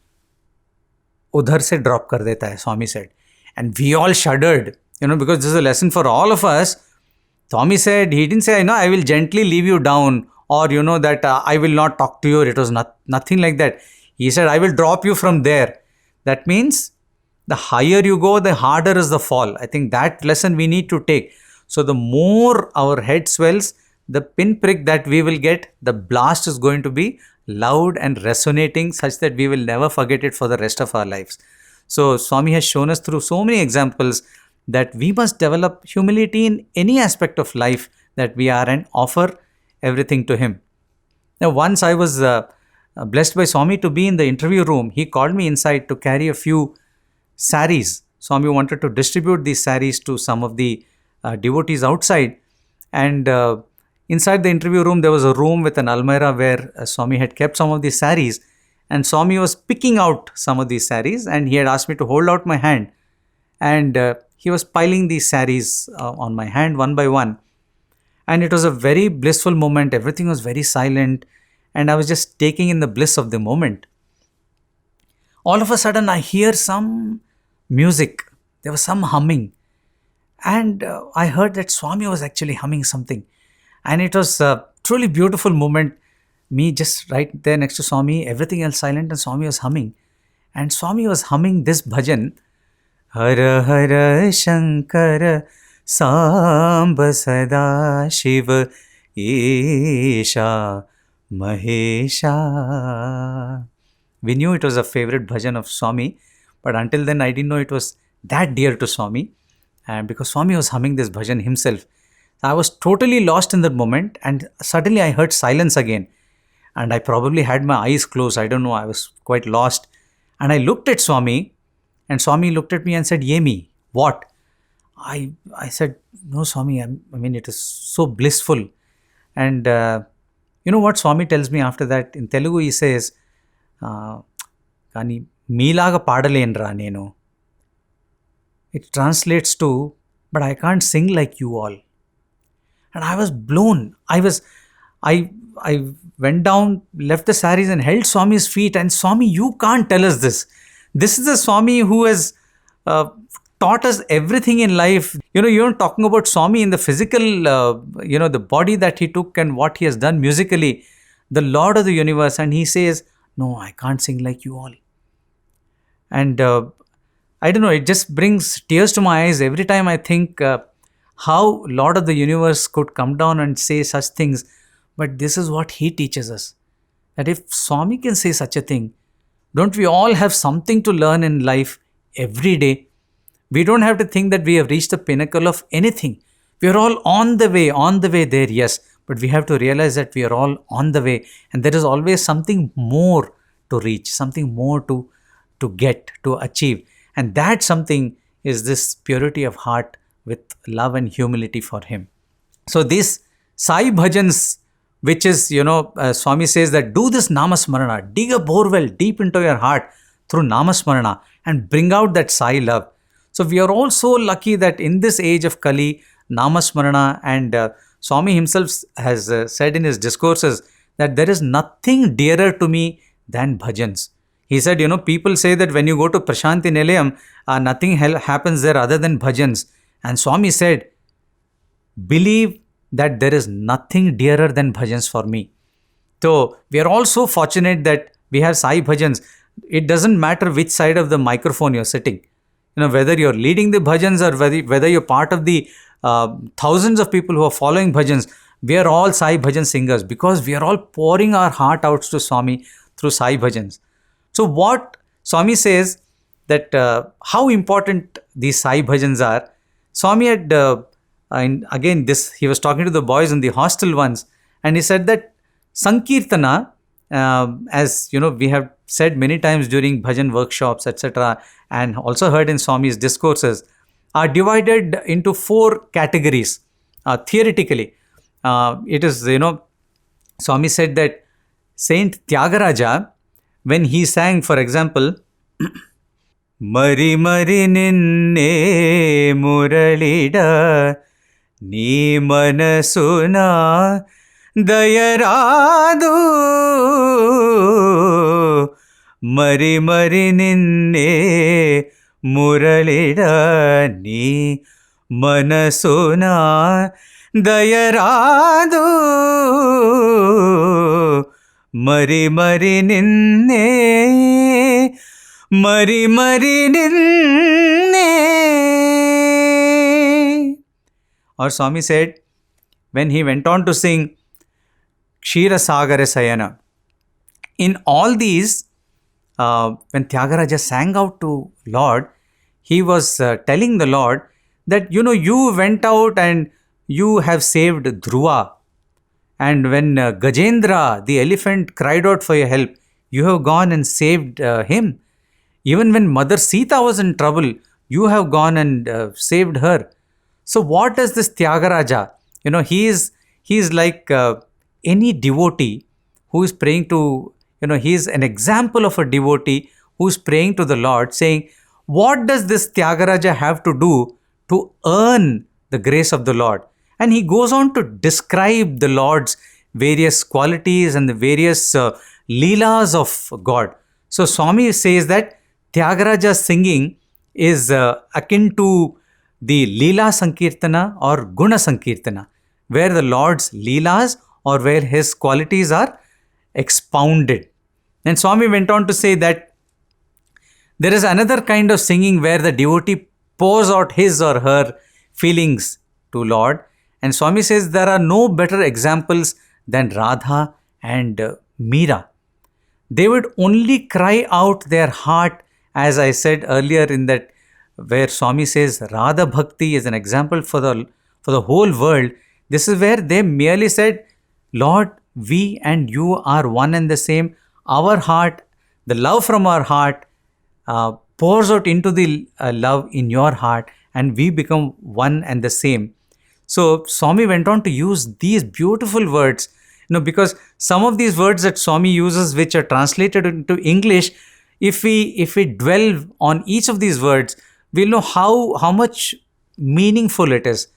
Speaker 1: उधर से drop कर देता है, Swami said. And we all shuddered, because this is a lesson for all of us. Swami said, he didn't say, I will gently leave you down, or that I will not talk to you. It was nothing like that. He said, I will drop you from there. That means the higher you go, the harder is the fall. I think that lesson we need to take. So the more our head swells, the pinprick that we will get, the blast is going to be loud and resonating, such that we will never forget it for the rest of our lives. So Swami has shown us through so many examples that we must develop humility in any aspect of life that we are and offer everything to Him. Now, once I was blessed by Swami to be in the interview room. He called me inside to carry a few saris. Swami wanted to distribute these saris to some of the devotees outside. And inside the interview room, there was a room with an almirah where Swami had kept some of these saris. And Swami was picking out some of these saris, and he had asked me to hold out my hand. And he was piling these saris on my hand one by one. And it was a very blissful moment. Everything was very silent. And I was just taking in the bliss of the moment. All of a sudden, I hear some music. There was some humming. And I heard that Swami was actually humming something. And it was a truly beautiful moment. Me just right there next to Swami, everything else silent, and Swami was humming. And Swami was humming this bhajan. Hara Hara Shankara Samba Sada Shiva Isha Mahesha. We knew it was a favorite bhajan of Swami, but until then I didn't know it was that dear to Swami. And because Swami was humming this bhajan himself, I was totally lost in that moment, and suddenly I heard silence again. And I probably had my eyes closed. I don't know. I was quite lost. And I looked at Swami, and Swami looked at me and said, Yemi, what? I said, no, Swami, I mean, it is so blissful. And you know what Swami tells me after that? In Telugu, he says, Kani meelaga paadalendra nenu. It translates to, but I can't sing like you all. And I was blown. I went down, left the saris and held Swami's feet. And Swami, you can't tell us this. This is the Swami who has taught us everything in life. You're talking about Swami in the physical, the body that he took and what he has done musically, the Lord of the universe. And he says, no, I can't sing like you all. And I don't know, it just brings tears to my eyes every time I think how Lord of the universe could come down and say such things. But this is what he teaches us. That if Swami can say such a thing, don't we all have something to learn in life every day? We don't have to think that we have reached the pinnacle of anything. We are all on the way there, yes. But we have to realize that we are all on the way. And there is always something more to reach, something more to get, to achieve. And that something is this purity of heart with love and humility for him. So these Sai bhajans which is, Swami says that do this Namasmarana, dig a borewell deep into your heart through Namasmarana and bring out that Sai love. So we are all so lucky that in this age of Kali, Namasmarana, and Swami himself has said in his discourses that there is nothing dearer to me than bhajans. He said, people say that when you go to Prashanti Nilayam, nothing happens there other than bhajans. And Swami said, believe that there is nothing dearer than bhajans for me. So we are all so fortunate that we have Sai bhajans. It doesn't matter which side of the microphone you're sitting. Whether you're leading the bhajans or whether you're part of the thousands of people who are following bhajans, we are all Sai bhajan singers because we are all pouring our heart out to Swami through Sai bhajans. So what Swami says that how important these Sai bhajans are. Swami had, and again this, he was talking to the boys in the hostel once, and he said that Sankirtana, as we have said many times during bhajan workshops, etc., and also heard in Swami's discourses, are divided into 4 categories. Theoretically, it is, Swami said that Saint Tyagaraja, when he sang, for example, Mari Mari Ninne Muralida Ni Manasuna Dayaradu Mari Mari Ninne Muralida Ni Manasuna Dayaradu Mari Mari Ninne Mari Mari Ninne. Or Swami said, when he went on to sing Kshira Sagara Sayana, in all these, when Tyagaraja sang out to Lord, he was telling the Lord that, you went out and you have saved Dhruva. And when Gajendra, the elephant, cried out for your help, you have gone and saved him. Even when Mother Sita was in trouble, you have gone and saved her. So what does this Tyagaraja? He is like any devotee who is praying to, he is an example of a devotee who is praying to the Lord, saying, what does this Tyagaraja have to do to earn the grace of the Lord? And he goes on to describe the Lord's various qualities and the various leelas of God. So Swami says that Tyagaraja's singing is akin to the Leela Sankirtana or Guna Sankirtana, where the Lord's leelas or where his qualities are expounded. And Swami went on to say that there is another kind of singing where the devotee pours out his or her feelings to Lord. And Swami says there are no better examples than Radha and Meera. They would only cry out their heart, as I said earlier in that, where Swami says Radha Bhakti is an example for the whole world. This is where they merely said, Lord, we and you are one and the same. Our heart, the love from our heart pours out into the love in your heart, and we become one and the same. So Swami went on to use these beautiful words, because some of these words that Swami uses, which are translated into English, if we dwell on each of these words, we'll know how much meaningful it is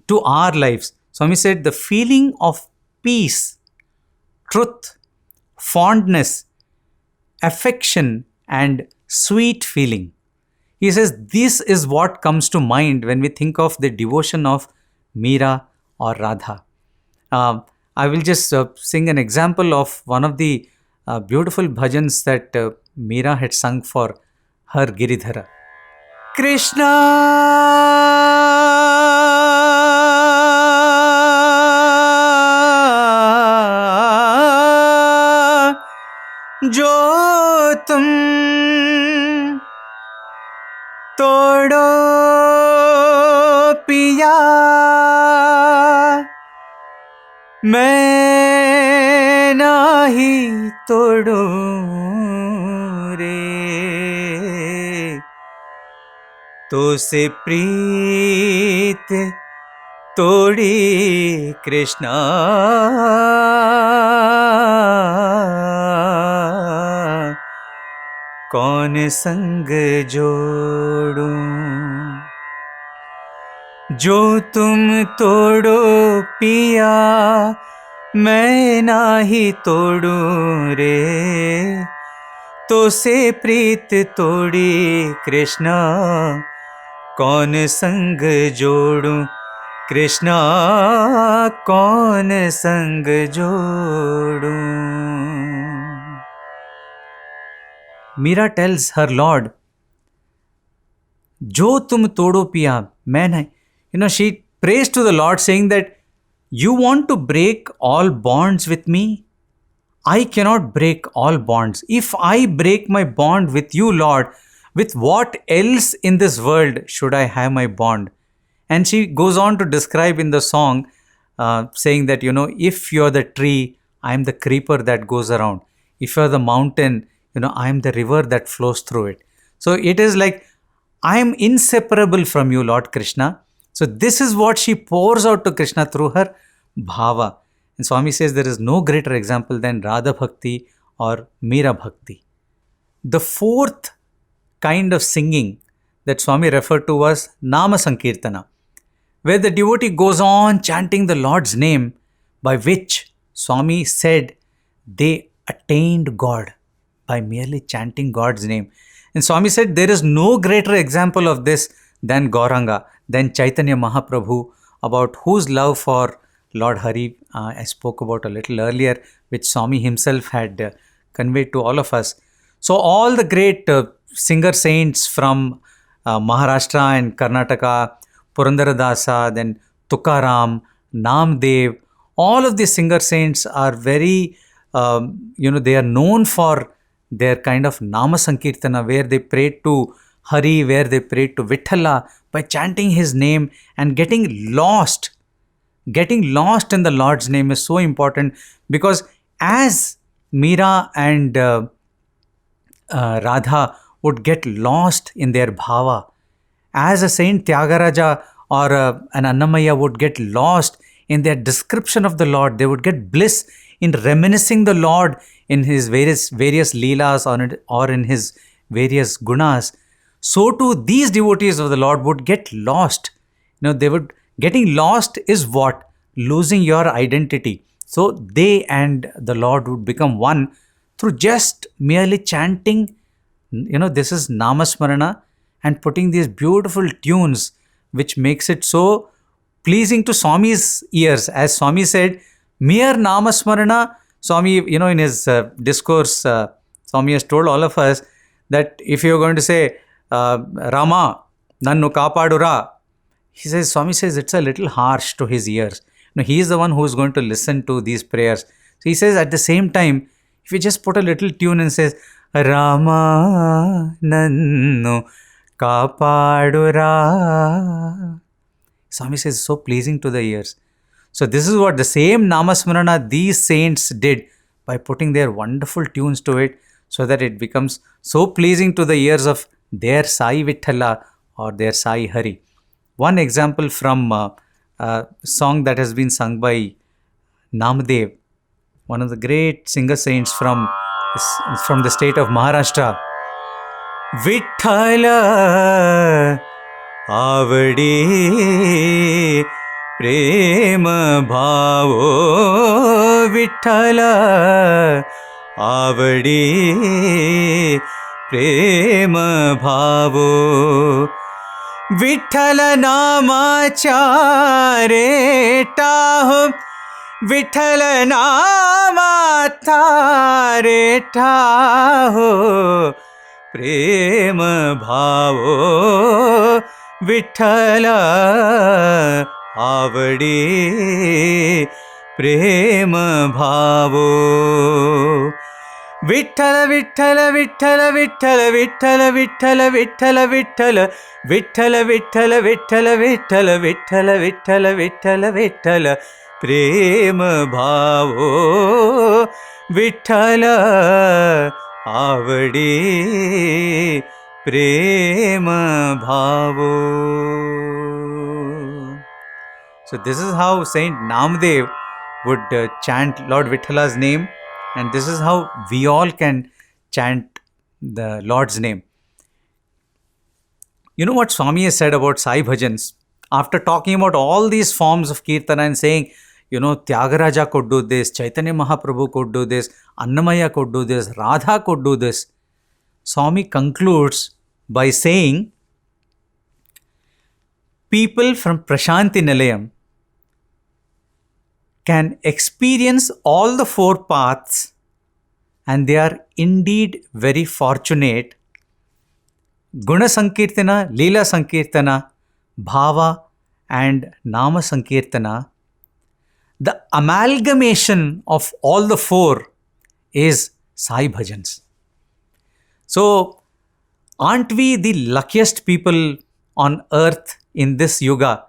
Speaker 1: to our lives. Swami said the feeling of peace, truth, fondness, affection, and sweet feeling. He says this is what comes to mind when we think of the devotion of Meera or Radha. I will just sing an example of one of the beautiful bhajans that Meera had sung for her Giridhara. Krishna jo tum todo piya मैं नाही तोड़ू रे तो से प्रीत तोड़ी कृष्णा कौन संग जोड़ूं। जो तुम तोड़ो पिया मैं नाही तोड़ूं रे, तो से प्रीत तोड़ी कृष्णा कौन संग जोड़ूं। कृष्णा कौन संग जोड़ूं। मीरा tells her Lord, जो तुम तोड़ो पिया मैं नहीं. She prays to the Lord saying that you want to break all bonds with me. I cannot break all bonds. If I break my bond with you, Lord, with what else in this world should I have my bond? And she goes on to describe in the song, saying that, if you're the tree, I'm the creeper that goes around. If you're the mountain, I'm the river that flows through it. So it is like, I'm inseparable from you, Lord Krishna. So this is what she pours out to Krishna through her bhava. And Swami says there is no greater example than Radha Bhakti or Meera Bhakti. The fourth kind of singing that Swami referred to was Nama Sankirtana, where the devotee goes on chanting the Lord's name, by which Swami said they attained God by merely chanting God's name. And Swami said there is no greater example of this than Gauranga, than Chaitanya Mahaprabhu, about whose love for Lord Hari I spoke about a little earlier, which Swami himself had conveyed to all of us. So all the great singer saints from Maharashtra and Karnataka, Purandaradasa, then Tukaram, Namdev, all of these singer saints are very, they are known for their kind of Nama Sankirtana, where they prayed to Hari, where they prayed to Vithala by chanting his name and getting lost. Getting lost in the Lord's name is so important, because as Meera and Radha would get lost in their bhava, as a Saint Tyagaraja or an Annamaya would get lost in their description of the Lord, they would get bliss in reminiscing the Lord in his various leelas or in his various gunas. So too these devotees of the Lord would get lost. Getting lost is what? Losing your identity. So they and the Lord would become one through just merely chanting, this is Namasmarana, and putting these beautiful tunes, which makes it so pleasing to Swami's ears. As Swami said, mere Namasmarana, Swami, in his discourse, Swami has told all of us that if you're going to say, Rama, Nannu Kapadura, Swami says it's a little harsh to his ears. He is the one who is going to listen to these prayers. So he says at the same time, if you just put a little tune and says, Rama Nannu Kapadura, Swami says so pleasing to the ears. So this is what the same Namasmarana these saints did by putting their wonderful tunes to it, so that it becomes so pleasing to the ears of their Sai Vithala or their Sai Hari. One example from a song that has been sung by Namdev, one of the great singer saints from the state of Maharashtra. Vithala avadi prema bhavo, Vithala avadi prema bhavo, Vithala namacha taho, Vithala nama thare taho, prema bhavo, Vithala avadi prema bhavo. Vithala, Vithala, Vithala, Vithala, Vithala, Vithala, Vithala, Vithala, Vithala, Vithala, Vithala, Vithala, Vithala, Vithala, Vithala, Vithala, prema bhavo, Vithala avadi prema bhavo. So this is how Saint Namdev would chant Lord Vitthala's name, and this is how we all can chant the Lord's name. You know what Swami has said about Sai Bhajans? After talking about all these forms of Kirtana and saying, Tyagaraja could do this, Chaitanya Mahaprabhu could do this, Annamaya could do this, Radha could do this, Swami concludes by saying, people from Prashanti Nilayam can experience all the four paths, and they are indeed very fortunate. Guna Sankirtana, Leela Sankirtana, Bhava and Nama Sankirtana. The amalgamation of all the four is Sai Bhajans. So, aren't we the luckiest people on earth in this yuga,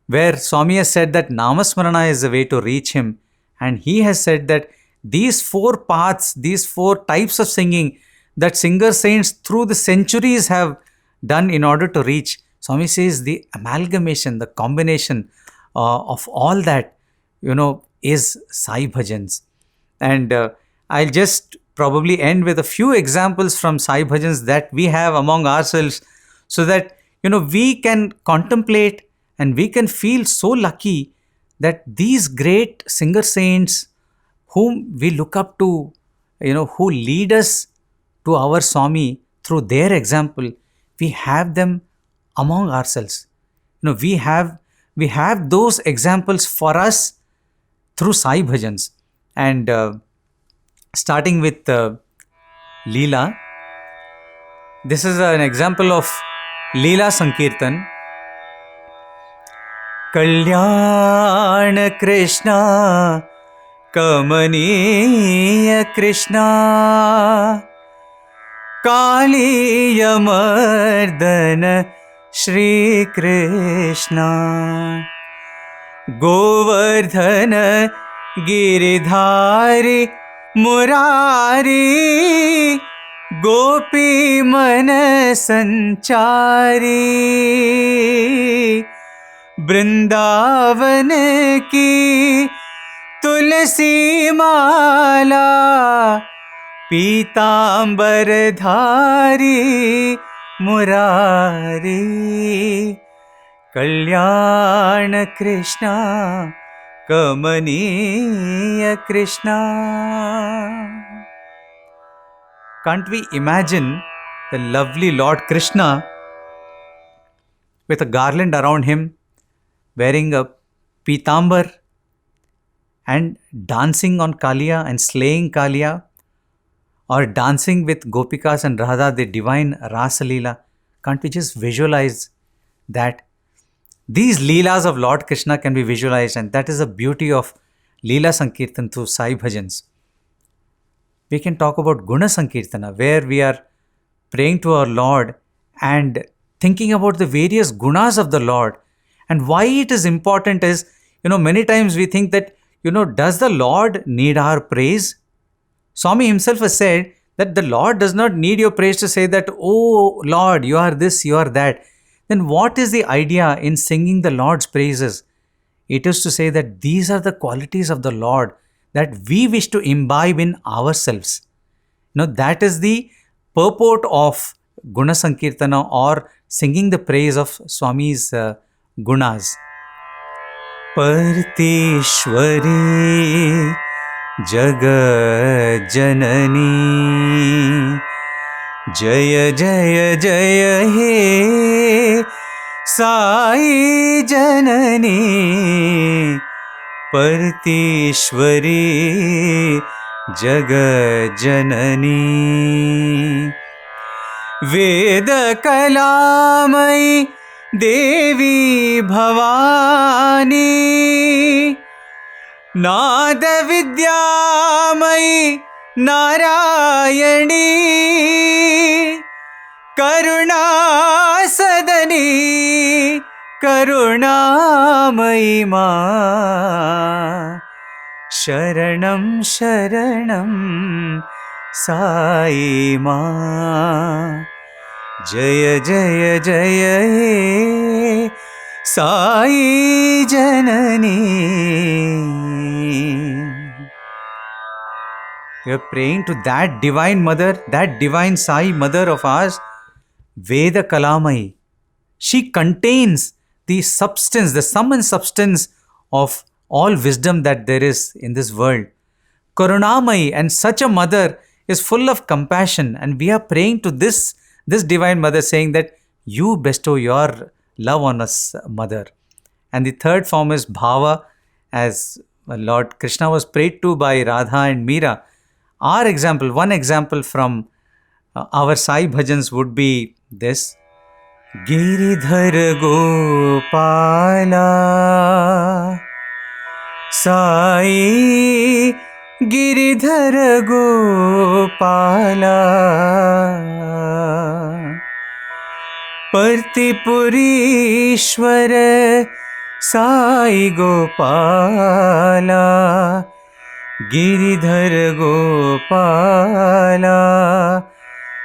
Speaker 1: where Swami has said that Namasmarana is the way to reach him, and he has said that these four paths, these four types of singing that singer saints through the centuries have done in order to reach. Swami says the amalgamation, the combination of all that, is Sai Bhajans. And I'll just probably end with a few examples from Sai Bhajans that we have among ourselves, so that, we can contemplate and we can feel so lucky that these great singer saints whom we look up to, who lead us to our Swami through their example, we have them among ourselves. We have those examples for us through Sai Bhajans. And starting with Leela, this is an example of Leela Sankirtan. Kalyan Krishna, Kamaniya Krishna, Kaliya Mardana Shri Krishna, Govardhana Giridhari Murari, Gopi Mana Sanchari, Brindavan ki Tulsi Mala, Pitambar Dhari Murari, Kalyan Krishna, Kamaniya Krishna. Can't we imagine the lovely Lord Krishna with a garland around him, wearing a pitambar and dancing on Kaliya and slaying Kaliya, or dancing with Gopikas and Radha, the divine Rasa Leela? Can't we just visualize that? These Leelas of Lord Krishna can be visualized, and that is the beauty of Leela Sankirtan through Sai Bhajans. We can talk about Guna Sankirtana, where we are praying to our Lord and thinking about the various gunas of the Lord. And why it is important is, many times we think that, does the Lord need our praise? Swami himself has said that the Lord does not need your praise to say that, oh Lord, you are this, you are that. Then what is the idea in singing the Lord's praises? It is to say that these are the qualities of the Lord that we wish to imbibe in ourselves. That is the purport of Guna Sankirtana, or singing the praise of Swami's gunas. Partishwari Jagat Janani, Jaya Jaya Jaya He Sai Janani, Partishwari Jagat Janani, Veda Kalamai Devi Bhavani, Nada Vidyamai Narayani, Karuna Sadani Karunamayi Ma, Sharanam Sharanam Sai Ma, Jaya Jaya Jaya He Sai Janani. We are praying to that divine mother, that divine Sai mother of ours, Veda Kalamai. She contains the substance, the sum and substance of all wisdom that there is in this world. Karunamai, and such a mother is full of compassion, and we are praying to this divine mother, saying that you bestow your love on us, mother. And the third form is Bhava, as Lord Krishna was prayed to by Radha and Meera. Our example, one example from our Sai bhajans would be this: Giridhar Gopala Sai Giridhar Gopala Partipurishwar Sai Gopala Giridhar Gopala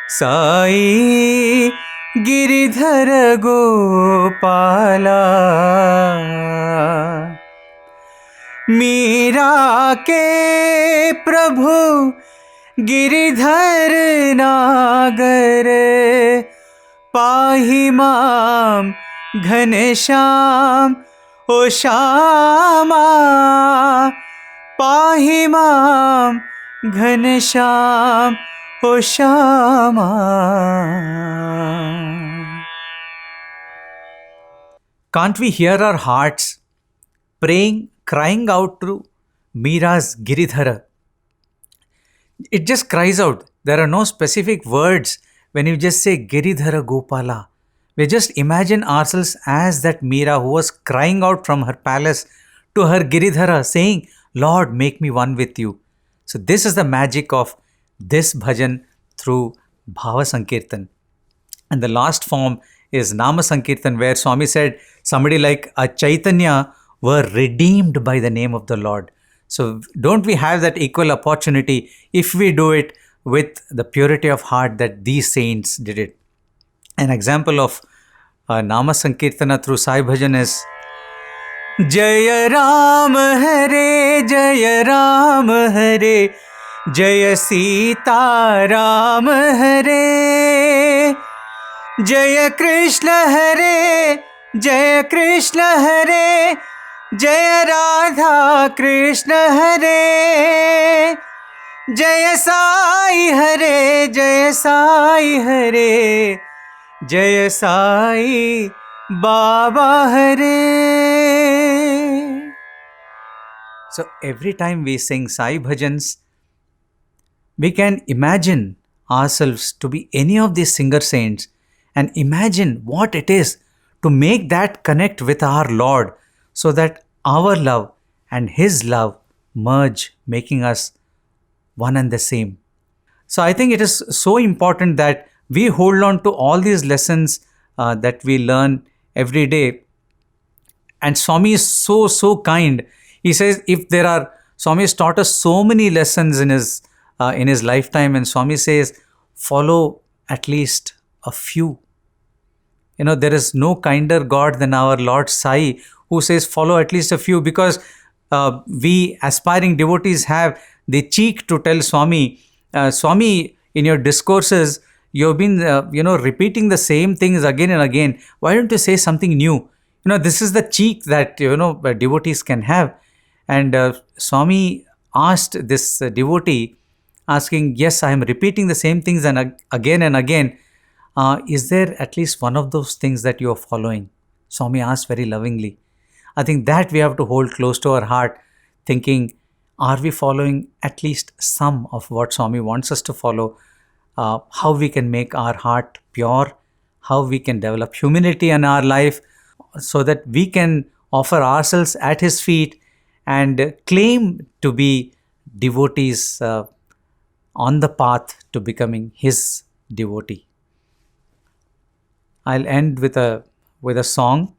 Speaker 1: Sai Giridhar Gopala Meera के प्रभु गिरिधर नागर पाहि माम घनश्याम ओ श्यामा पाहि माम घनश्याम ओ Shyama. Can't we hear our hearts praying, crying out through Meera's Giridhara? It just cries out. There are no specific words when you just say Giridhara Gopala. We just imagine ourselves as that Meera who was crying out from her palace to her Giridhara, saying, Lord, make me one with you. So this is the magic of this bhajan through Bhava Sankirtan. And the last form is Nama Sankirtan, where Swami said somebody like a Chaitanya were redeemed by the name of the Lord. So don't we have that equal opportunity if we do it with the purity of heart that these saints did it? An example of Nama Sankirtana through Sai Bhajan is Jaya Ram Hare Jaya Ram Hare Jaya Sita Ram Hare Jaya Krishna Hare Jaya Krishna Hare Jaya Radha Krishna Hare Jaya Sai Hare Jaya Sai Hare Jaya Sai Baba Hare. So every time we sing Sai Bhajans, we can imagine ourselves to be any of these singer saints and imagine what it is to make that connect with our Lord, so that our love and His love merge, making us one and the same. So I think it is so important that we hold on to all these lessons that we learn every day. And Swami is so kind. He says Swami has taught us so many lessons in his lifetime, and Swami says, follow at least a few. There is no kinder God than our Lord Sai, who says follow at least a few, because we aspiring devotees have the cheek to tell Swami, Swami, in your discourses, you've been, repeating the same things again and again. Why don't you say something new? This is the cheek that, devotees can have. And Swami asked this devotee, asking, yes, I am repeating the same things and again. Is there at least one of those things that you are following? Swami asked very lovingly. I think that we have to hold close to our heart, thinking, are we following at least some of what Swami wants us to follow? How we can make our heart pure, how we can develop humility in our life, so that we can offer ourselves at His feet and claim to be devotees on the path to becoming His devotee. I'll end with a song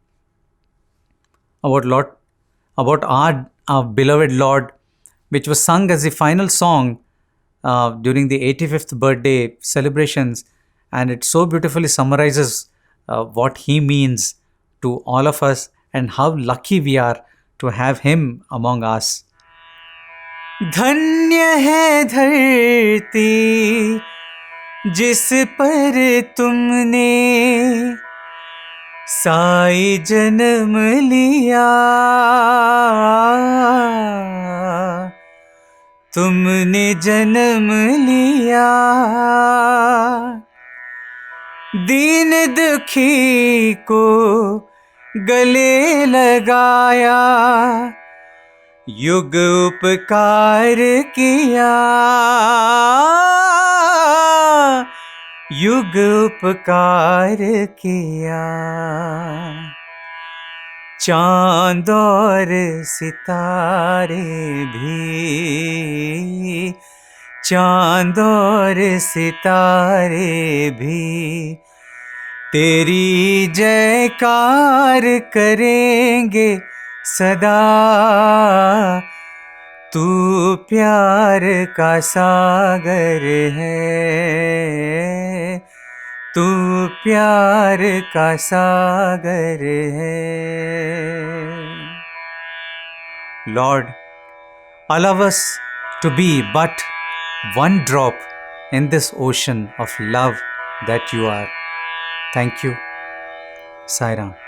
Speaker 1: about our beloved Lord, which was sung as the final song during the 85th birthday celebrations, and it so beautifully summarizes what He means to all of us and how lucky we are to have Him among us. धन्य है धरती जिस पर तुमने साई जन्म लिया, तुमने जन्म लिया। दीन दुखी को गले लगाया, युग उपकार किया, युग उपकार किया। चांद और सितारे भी, चांद और सितारे भी तेरी जयकार करेंगे सदा। तू प्यार का सागर है, तू प्यार का सागर है। Lord, allow us to be but one drop in this ocean of love that you are. Thank you. Sai Ram.